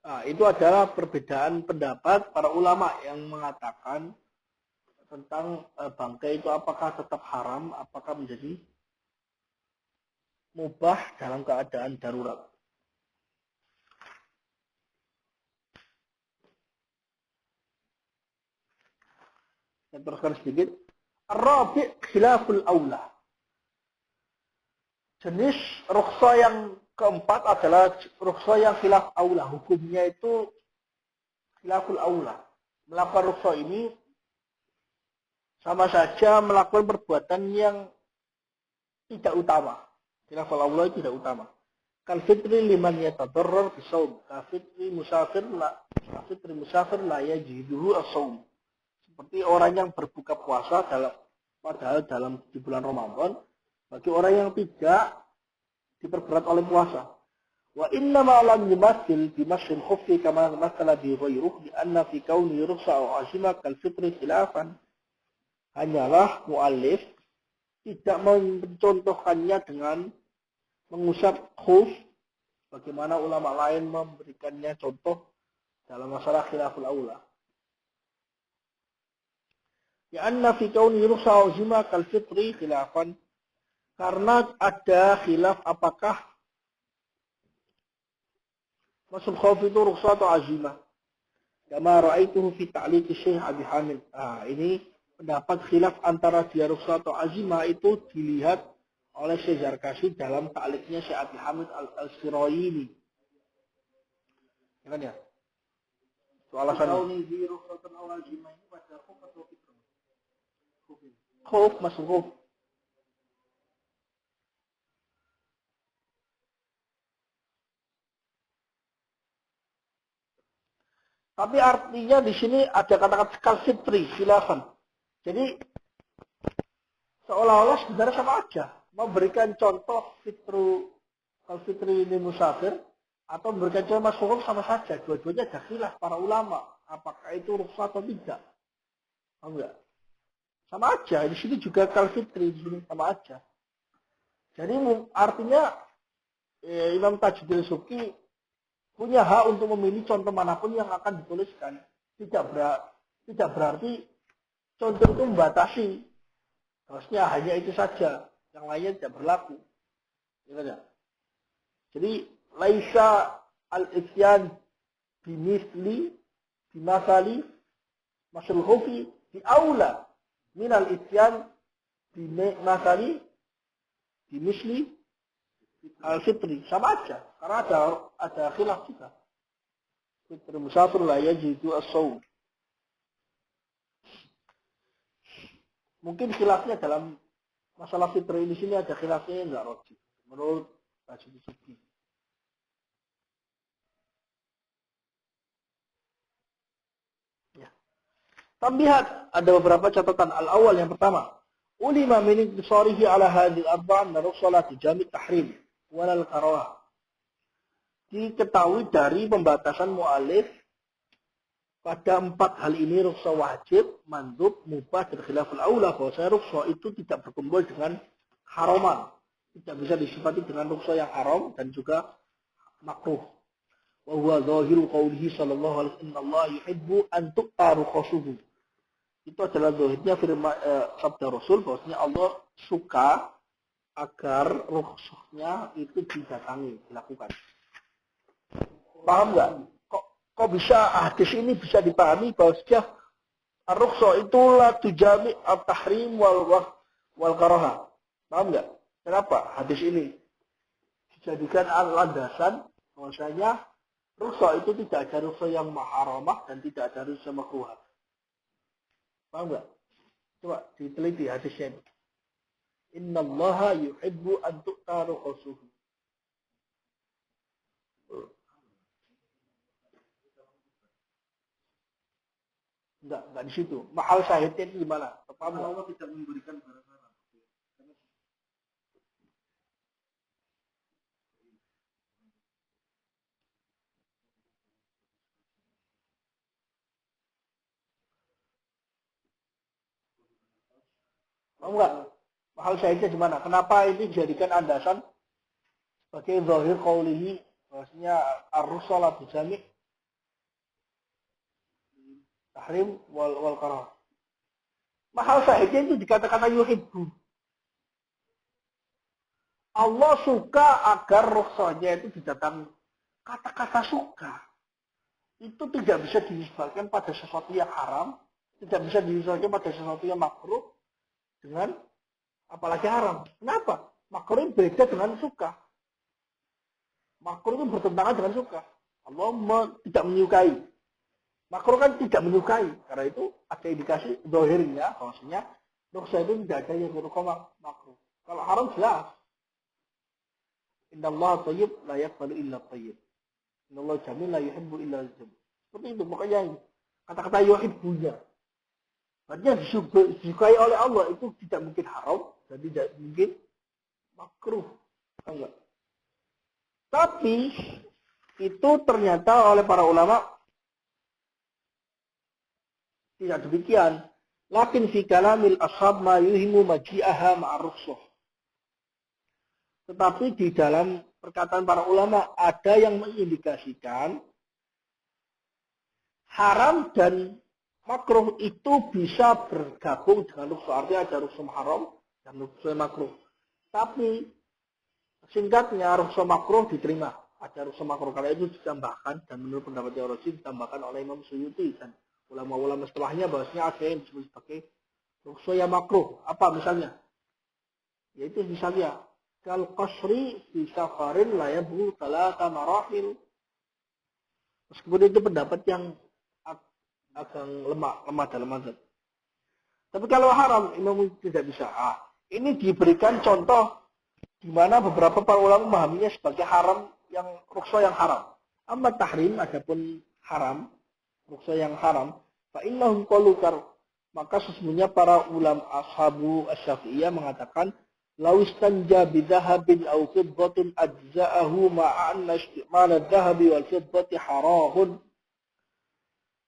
Nah, itu adalah perbedaan pendapat para ulama yang mengatakan tentang bangkai itu apakah tetap haram, apakah menjadi mubah dalam keadaan darurat. Saya teruskan sedikit. Ar-rabi' khilaful aula. Jenis rukhsah yang keempat adalah rukhsah yang khilaf aula. Hukumnya itu khilaful aula. Melakukan rukhsah ini sama saja melakukan perbuatan yang tidak utama. Khilaful aula tidak utama. Kal fitri liman yatadarrar bisawm. Kal fitri musafir la yajiduhu as-sawm. Seperti orang yang berbuka puasa padahal dalam di bulan Ramadan, bagi orang yang tidak diperberat oleh puasa. Wa inna ma lam yumathil bi masjid khuffi kama mathala bi ghayruh li anna fi kauni rukhsa aw azima kal fitri khilafan. Hanyalah muallif tidak mencontohkannya dengan mengusap khuf bagaimana ulama lain memberikannya contoh dalam masalah khilaful aula. Ya anna fi kauni rukhsa aw azima kal fitri khilafan, karena ada khilaf apakah masuk khawf itu rukhsah atau azimah. Kama ra'aituhu fi ta'liq Syekh Abi Hamid. Ini pendapat khilaf antara dia rukhsah atau azimah itu dilihat oleh Syekh Zarkashi dalam ta'liqnya Syekh Abi Hamid Al-Sirayini. Ya kan ya? Itu alasannya. Khawf masuk khawf. Tapi artinya di sini ada kata-kata kal fitri, khilafan. Jadi seolah-olah sebenarnya sama aja. Memberikan contoh kal fitri ini musafir atau memberikan contoh masuk sama saja. Dua-duanya ada khilaf para ulama. Apakah itu rukhsah atau tidak? Enggak. Sama aja. Di sini juga kal fitri, di sini sama aja. Jadi artinya Imam Tajuddin Subki punya hak untuk memilih contoh manapun yang akan dituliskan. Tidak berarti contoh itu membatasi. Harusnya hanya itu saja. Yang lainnya tidak berlaku. Ya. Jadi, laisa al-isyan bimisli, bimasali, masul khufi, di aula. Minal isyan bimasali, bimisli, al-fitri. Sama aja. Karena ada khilaf juga. Fitri musafir la yajidu as-sawm. Mungkin khilafnya dalam masalah fitri di sini ada khilafnya yang enggak rojih. Menurut Tajuddin Subki. Ya. Tambihat ada beberapa catatan al-awal yang pertama. ulima min intisarihi ala hadhihi al-arba'a anna rukhsah tujami tahrim walal karahah. Diketahui dari pembatasan mu'alif pada 4 hal ini rukhsah wajib, mandub, mubah, dan khilaful aula, bahwasanya rukhsah itu tidak berkumpul dengan haraman. Tidak bisa disifati dengan rukhsah yang haram dan juga makruh. Wa huwa zahiru qaulihi sallallahu alaihi wasallam, Allah yuhibbu an tu'ta rukhsuhu. Itu adalah zahirnya firman sabda Rasul bahwasanya Allah suka agar rukhsahnya itu didatangi, dilakukan. Paham nggak? Kok bisa hadis ini bisa dipahami bahwasanya ar-rukhsah itulah tujami at-tahrim wal karaha. Paham nggak? Kenapa hadis ini dijadikan landasan bahwasanya rukhsah itu tidak ada rukhsah yang muharramah dan tidak ada rukhsah makruhah. Paham nggak? Coba diteliti hadisnya ini. Innallaha yuhibbu an tu'ta rukhsuhu. Enggak di situ. Mahal syahidnya itu di mana? Paham nggak? Allah tidak memberikan barang haram. Paham nggak? Mahal syahidnya di mana? Kenapa ini dijadikan andasan sebagai zahir qaulihi bahwasanya ar-rukhsah bijami tahrim wal karah. Mahal syahidnya itu dikatakan yuhibbu. Allah suka agar rukhsahnya itu didatangi. Kata-kata suka itu tidak bisa dinisbatkan pada sesuatu yang haram, tidak bisa dinisbatkan pada sesuatu yang makruh dengan apalagi haram. Kenapa? Makruh beda dengan suka. Makruh itu bertentangan dengan suka. Allah tidak menyukai. Makruh kan tidak menyukai. Karena itu ada indikasi zahirnya bahwasanya rukhsah itu tidak ada yang berupa makruh. Kalau haram jelas. Innallaha thayyib la yaqbalu illa thayyib. Innallaha jamil la yuhibbu illa jamil. Seperti itu makanya kata-kata yuhibbunya. Artinya disukai oleh Allah itu tidak mungkin haram dan tidak mungkin makruh. Enggak. Tapi itu ternyata oleh para ulama tidak demikian. Lakin fi kalamil ashab ma yuhimu maji'aha ma'ar rukhsah. Tetapi di dalam perkataan para ulama ada yang mengindikasikan haram dan makruh itu bisa bergabung dengan rukhsah. Artinya ada rukhsah haram dan rukhsah makruh. Tapi singkatnya rukhsah makruh diterima. Ada rukhsah makruh karena itu ditambahkan dan menurut pendapat Rasul ditambahkan oleh Imam Suyuti dan ulama-ulama setelahnya bahwasanya ada yang disebut sebagai rukhsah yang makruh. Apa misalnya? Yaitu misalnya kal qasri fi safarin la yabhu talata marahil. Meskipun itu pendapat yang agak lemah dalam mazhab. Tapi kalau haram Imam tidak bisa. Ini diberikan contoh di mana beberapa para ulama memahaminya sebagai haram yang rukhsah yang haram. Amma tahrim adapun haram, rukhsah yang haram, fa innahum qalu maka sesungguhnya para ulama ashabu asy-Syafi'iyah mengatakan law istanja bidhahabin aw fiddatin ajza'ahu ma'a anna isti'mal adh-dhahabi wal fiddati haramun.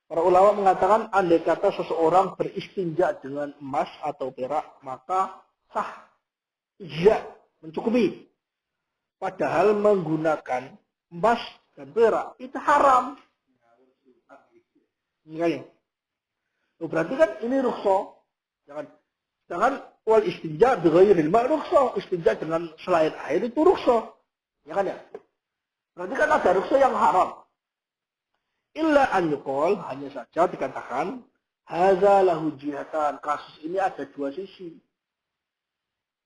Para ulama mengatakan andai kata seseorang beristinja dengan emas atau perak maka sah, ijza, mencukupi. Padahal menggunakan emas dan perak itu haram. Ini berarti kan ini rukhsah. Jangan wal istinja bighairil ma' rukhsah. Istinja dengan selain air itu rukhsah. Ya kan ya? Berarti kan ada rukhsah yang haram. Illa an yuqal, hanya saja dikatakan hadza lahu jihatan. Kasus ini ada dua sisi.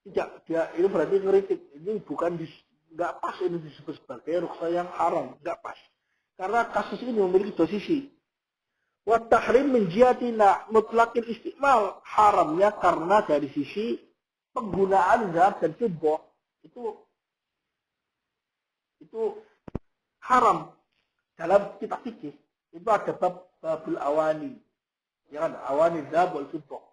Tidak, itu berarti ngeritik. Ini bukan enggak pas ini disebut sebagai rukhsah yang haram, enggak pas. Karena kasus ini memiliki dua sisi. Wa tahrim min jihatina mutlaqil istimal, haramnya karena dari sisi penggunaan zahab dan fiddah itu haram. Dalam kitab fikih itu ada babul awani. Ya kan, awani zahab wal fiddah.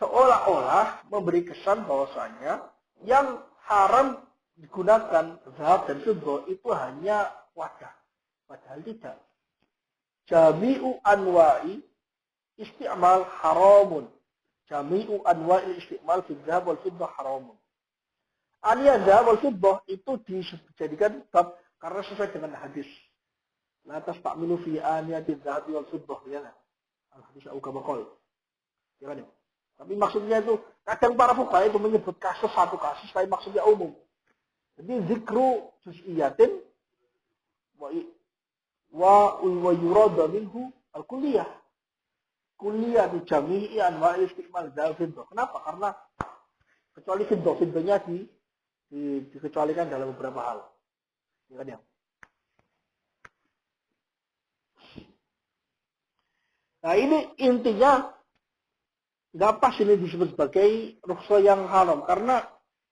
seolah-olah memberi kesan bahwasanya yang haram digunakan zahab dan fiddah itu hanya wadah. Padahal tidak. Jami'u anwa'i isti'mal haramun. Jami'u anwa'i isti'mal fi zahab wal fiddah haramun. Aniyah zahab wal fiddah itu dijadikan bab karena sesuai dengan hadis. La tasta'milu fi aniyati zahab wal fiddah ya. Al-hadis au kama qala. Ya kan? Tapi maksudnya itu kadang para fuqaha itu menyebut kasus satu kasus tapi maksudnya umum. Jadi zikru juz'iyatin wa yurada minhu al-kulliyah. Kulliyah di jami'i anwa'i istiqmal zahab fiddah. Kenapa? Karena kecuali fiddahnya dikecualikan dalam beberapa hal. Ya kan ya? Nah ini intinya nggak pas ini disebut sebagai rukhsah yang haram. Karena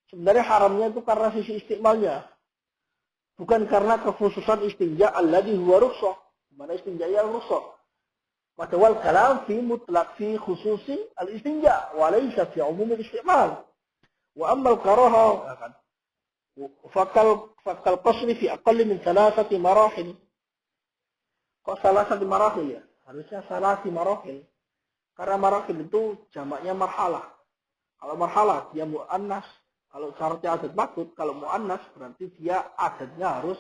sebenarnya haramnya itu karena sisi istiqmalnya. Bukan karena kekhususan istinja alladhi huwa rukhsah. Mana istinja yang rukhsah. Padahal kalam fi mutlaq fi khususi al-istinja. Walaysa fi umum al-istiqmal. Wa amma al-karaha. Fakal qasri fi aqalli min salasati marahil. Kok salasati marahil ya? Harusnya salasi marahil. Karena marahil itu jamaknya marhalah. Kalau marhalah dia mu'annas. Kalau syaratnya adat maksud, kalau mu'annas berarti dia adatnya harus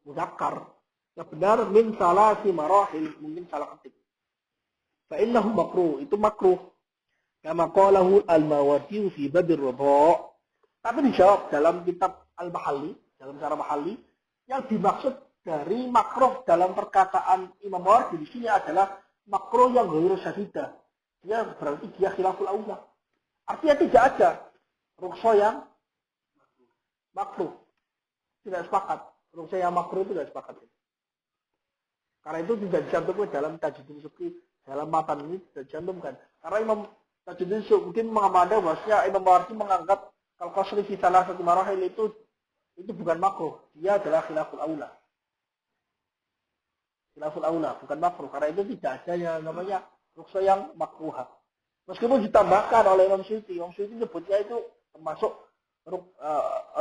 muzakkar. Yang benar min salasi marahil, mungkin salah ketik. Fa'innahu makruh, itu makruh. Kama qalahu al-Mawardi fi Badir Ridha. Tapi dijawab dalam kitab Al-Mahalli, dalam cara Mahalli, yang dimaksud dari makruh dalam perkataan Imam Mawardi di sini adalah makruh yang ghairu syadidah. Dia berarti dia khilaful aula. Artinya tidak ada rukhsah yang makruh. Tidak sepakat. Rukhsah yang makruh itu tidak sepakat. Karena itu tidak dicantumkan dalam Tajuddin Subki. Dalam matan ini tidak dicantumkan. Karena Imam Tajuddin Subki mungkin mengamada bahwasanya Imam Mawardi menganggap kalau qasri fi salah satu marahil itu bukan makruh. Dia adalah khilaful aula. Khilaful aula, bukan makruh. Karena itu tidak ada yang namanya rukhsah yang makruh. Meskipun ditambahkan oleh Imam Suyuti. Imam Suyuti nyebutnya itu termasuk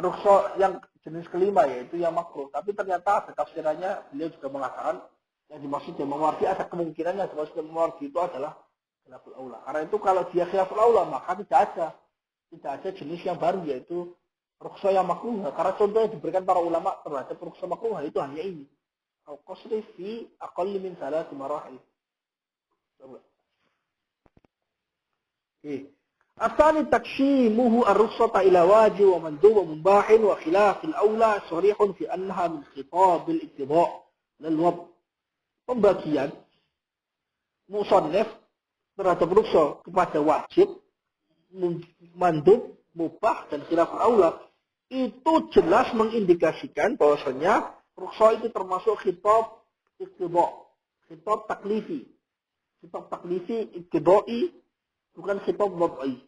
rukhsah yang jenis kelima, yaitu yang makruh. Tapi ternyata ada tafsirannya, beliau juga mengatakan yang dimaksud Imam Mawardi ada kemungkinan yang dimaksud Imam Mawardi itu adalah khilaful aula. Karena itu kalau dia khilaful aula, maka tidak ada jenis yang baru, yaitu rukhsah yang makruh. Karena contoh yang diberikan para ulama terhadap rukhsah makruh itu hanya ini. Al-qasri fi aqalli min salati marahil. Asani takshimuhu ar-rukhsata ila wajib wa mandub wa mubah wa khilaf al-aula sharihun fi annaha min khitab al-ittida' lil wab. Pembagian musannif terhadap rukhsah kepada wajib, mandub, mubah dan khilaf al-aula itu jelas mengindikasikan bahwasanya rukhsah itu termasuk khitab ittida', khitab taklifi. Khitab taklifi ittidai bukan khitab wad'i.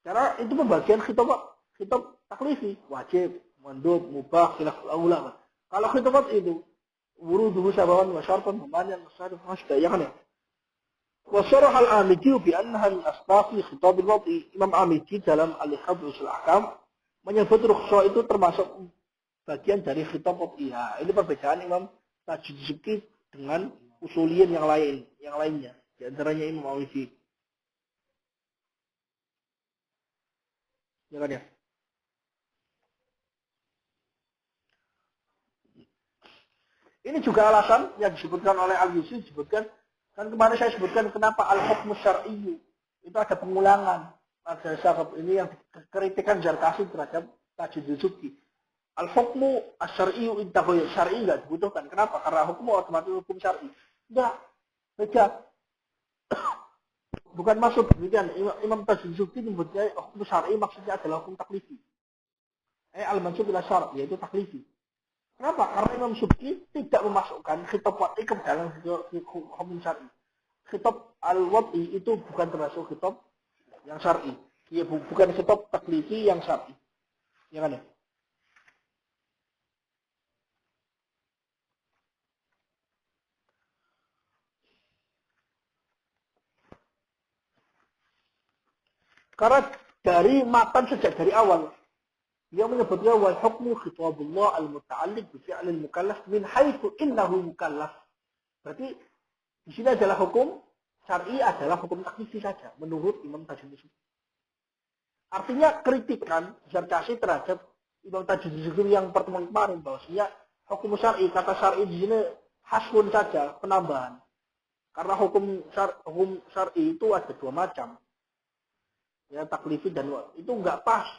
Karena itu pembagian khitab taklifi, wajib, mandub, mubah, khilaf al-aula. Kalau khitab itu wuruduhu sababan wa syartan mamanian masarif hasda ya kan ya. Wa syarah al-Amidi bi annaha min asbafi khitab al-wad'i. Imam Amidi dalam Al-Ihab Usul Ahkam menyebut rukhsah itu termasuk bagian dari khitab wad'i. Ya, ini perbedaan Imam Tajuddin Subki dengan usuliyin yang lainnya. Di antaranya Imam Amidi. Ya kan ya. Ini juga alasan yang disebutkan oleh Al-Yusi, disebutkan kan kemarin saya sebutkan kenapa al-hukmu syar'i itu ada pengulangan. Ada syarab ini yang kritikan Zarkashi terhadap Tajuddin Subki. Al-hukmu asy-syar'i intahu syar'i enggak dibutuhkan. Kenapa? Karena hukum otomatis hukum syar'i. Enggak. Beda. Bukan maksud demikian. Imam Tajuddin Subki menyebutnya hukum syar'i maksudnya adalah hukum taklifi. Al-mansub ila syar', yaitu taklifi. Kenapa? Karena Imam Subki tidak memasukkan khitab wad'i ke dalam hukum syar'i. Khitab al-wad'i itu bukan termasuk khitab yang syar'i. Ya, bukan khitab taklifi yang syar'i. Ya kan ya? Karena dari matan sejak dari awal dia menyebutnya wal hukmu khitabullah al-muta'alliq bi fi'lil mukallaf min haitsu innahu mukallaf. Berarti di sini adalah hukum syar'i adalah hukum taklifi saja menurut Imam Tajuddin Subki. Artinya kritikan disertasi terhadap Imam Tajuddin Subki yang pertemuan kemarin bahwasanya hukum syar'i, kata syar'i di sini hasun saja, penambahan. Karena hukum syar'i itu ada dua macam. Ya, taklifi dan itu enggak pas.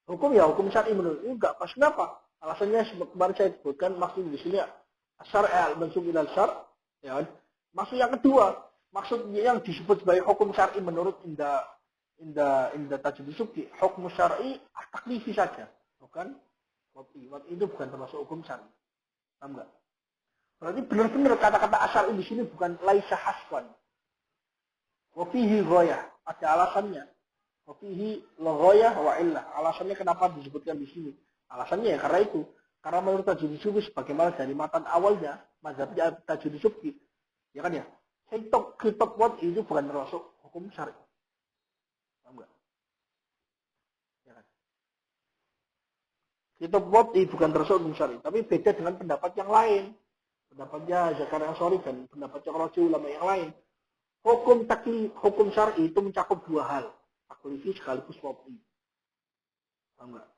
Hukum ya hukum syar'i menurut ini enggak pas. Kenapa? Alasannya kemarin saya sebutkan maksud di sini syar'i al-mansub ilal syar', ya. Maksud yang kedua, maksud yang disebut sebagai hukum syar'i menurut inda Tajuddin Subki, hukum syar'i taklifi saja, bukan wati. Wati itu bukan termasuk hukum syar'i. Paham enggak? Berarti benar-benar kata-kata asyari di sini bukan laisa haswan. Wa fihi ghayah, ada alasannya. Wa fihi ghayah wa illah. Alasannya kenapa disebutkan di sini? Alasannya ya karena itu. Karena menurut Tajuddin Subki sebagaimana dari matan awalnya mazhabnya Tajuddin Subki, ya kan ya? Kitab wati itu bukan termasuk hukum syar'i. Paham enggak? Ya kan? Kitab wati bukan termasuk hukum syar'i, tapi beda dengan pendapat yang lain. Pendapatnya Zakaria Ansori dan pendapatnya para ulama yang lain. Hukum syar'i itu mencakup dua hal, taklifi sekaligus wati. Paham enggak?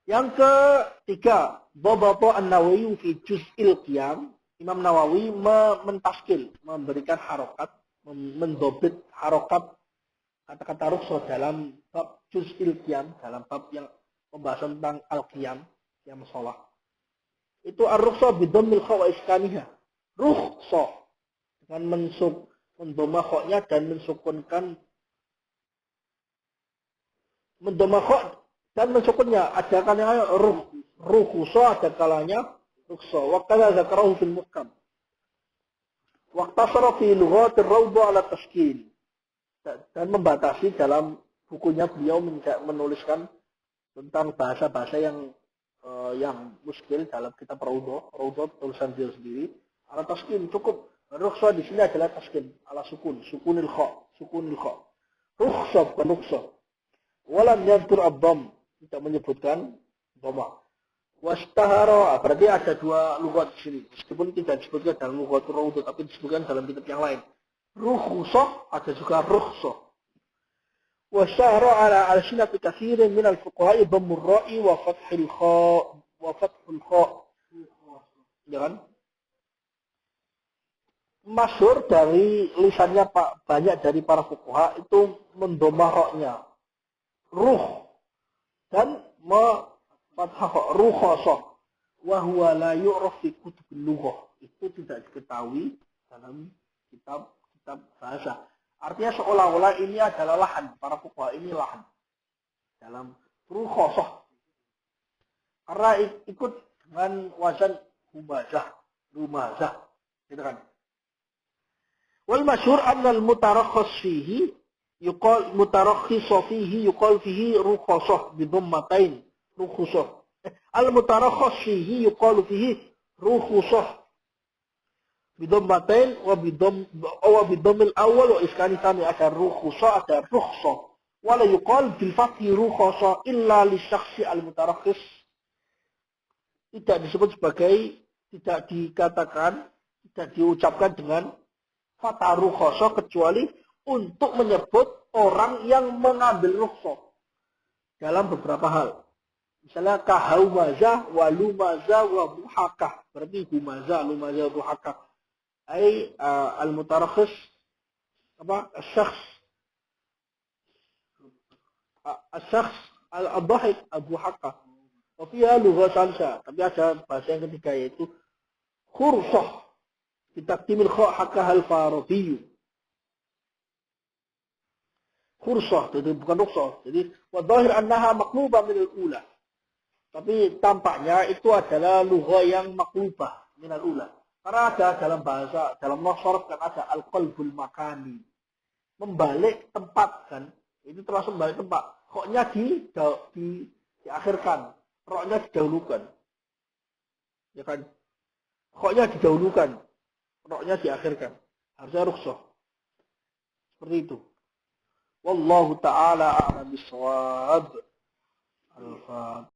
Yang ketiga, Babata An-Nawawi fi Juz'il Qiyam. Imam Nawawi mentaskil, memberikan harokat, mendobit harokat kata-kata rukhsah dalam bab Juz'il Qiyam, dalam bab yang pembahasan tentang al-qiyam, qiyam shalah. Itu ar-rukhsah bidammil kha wa iskaniha. Rukhsah dengan mendoma kha-nya dan mensukunkan mendoma kha dan mensukunnya. Ada kalanya rukhsah, ada kalanya rukhsah. Wa qala dzakarahu fil muhkam. Wa iqtasara fi lughat ar-rawda ala tashkil. Dan membatasi dalam bukunya beliau menuliskan tentang bahasa-bahasa yang muskil dalam kitab Raudhah tulisan beliau sendiri. Ala taskin cukup. Rukhsah di sini adalah taskin ala sukunil kha. Rukhsah bukan rukhsah. Walam yadhkur ad-dhamm, tidak menyebutkan dhamma. Wastahara, berarti ada dua lughat di sini. Meskipun tidak disebutkan dalam lughat Raudhah tapi disebutkan dalam kitab yang lain. Rukhsah ada juga rukhsah. واشتهر على ألسنة كثير من الفقهاء ضم الراء وفتح الخاء. Ya kan? Masyhur dari lisannya banyak dari para fuqaha itu mendomah ra-nya. Ruh dan fathah rukhsah. Wa huwa la yu'raf fi kutubil lughah. Itu tidak diketahui dalam kitab bahasa. Artinya seolah-olah ini adalah lahan. Para fuqaha ini lahan. Dalam rukhsah. Karena ikut dengan wazan rumazah. Gitu kan. Wal masyhur anna al mutarakhis fihi yuqal fihi rukhsah bi dhammatain. Rukhsah. Al mutarakhis fihi yuqal fihi rukhsah bidhammatain wa bidhammil awal wa iskani tsani ada rukhsah ada rukhsah wala yuqal bil fathi rukhsah illa li syakhsi al mutarakhis. Tidak disebut sebagai, tidak dikatakan, tidak diucapkan dengan fathah rukhsah kecuali untuk menyebut orang yang mengambil rukhsah dalam beberapa hal. Misalnya kahaumaza wa lumaza wa buhakah, berarti humaza lumaza buhakah. Ay al-mutarakhis apa asyakhs al-dhahik Abu Hakka. Wa fiha lugha salsa, tapi ada bahasa yang ketiga yaitu khursah bitaktimil kha hakka al-farabi. Khursah jadi bukan rukhsah. Jadi wa dhahir annaha maqlubah min al-ula. Tapi tampaknya itu adalah lugha yang maqlubah min al-ula. Karena ada dalam bahasa, dalam nahwu kan ada al-qalbul makani. Membalik tempat kan. Itu termasuk membalik tempat. Kok-nya diakhirkan. Ro-nya didahulukan. Ya kan? Kok-nya didahulukan. Ro-nya diakhirkan. Harusnya rukhsah. Seperti itu. Wallahu taala a'lam bissawab. Al-Fatihah.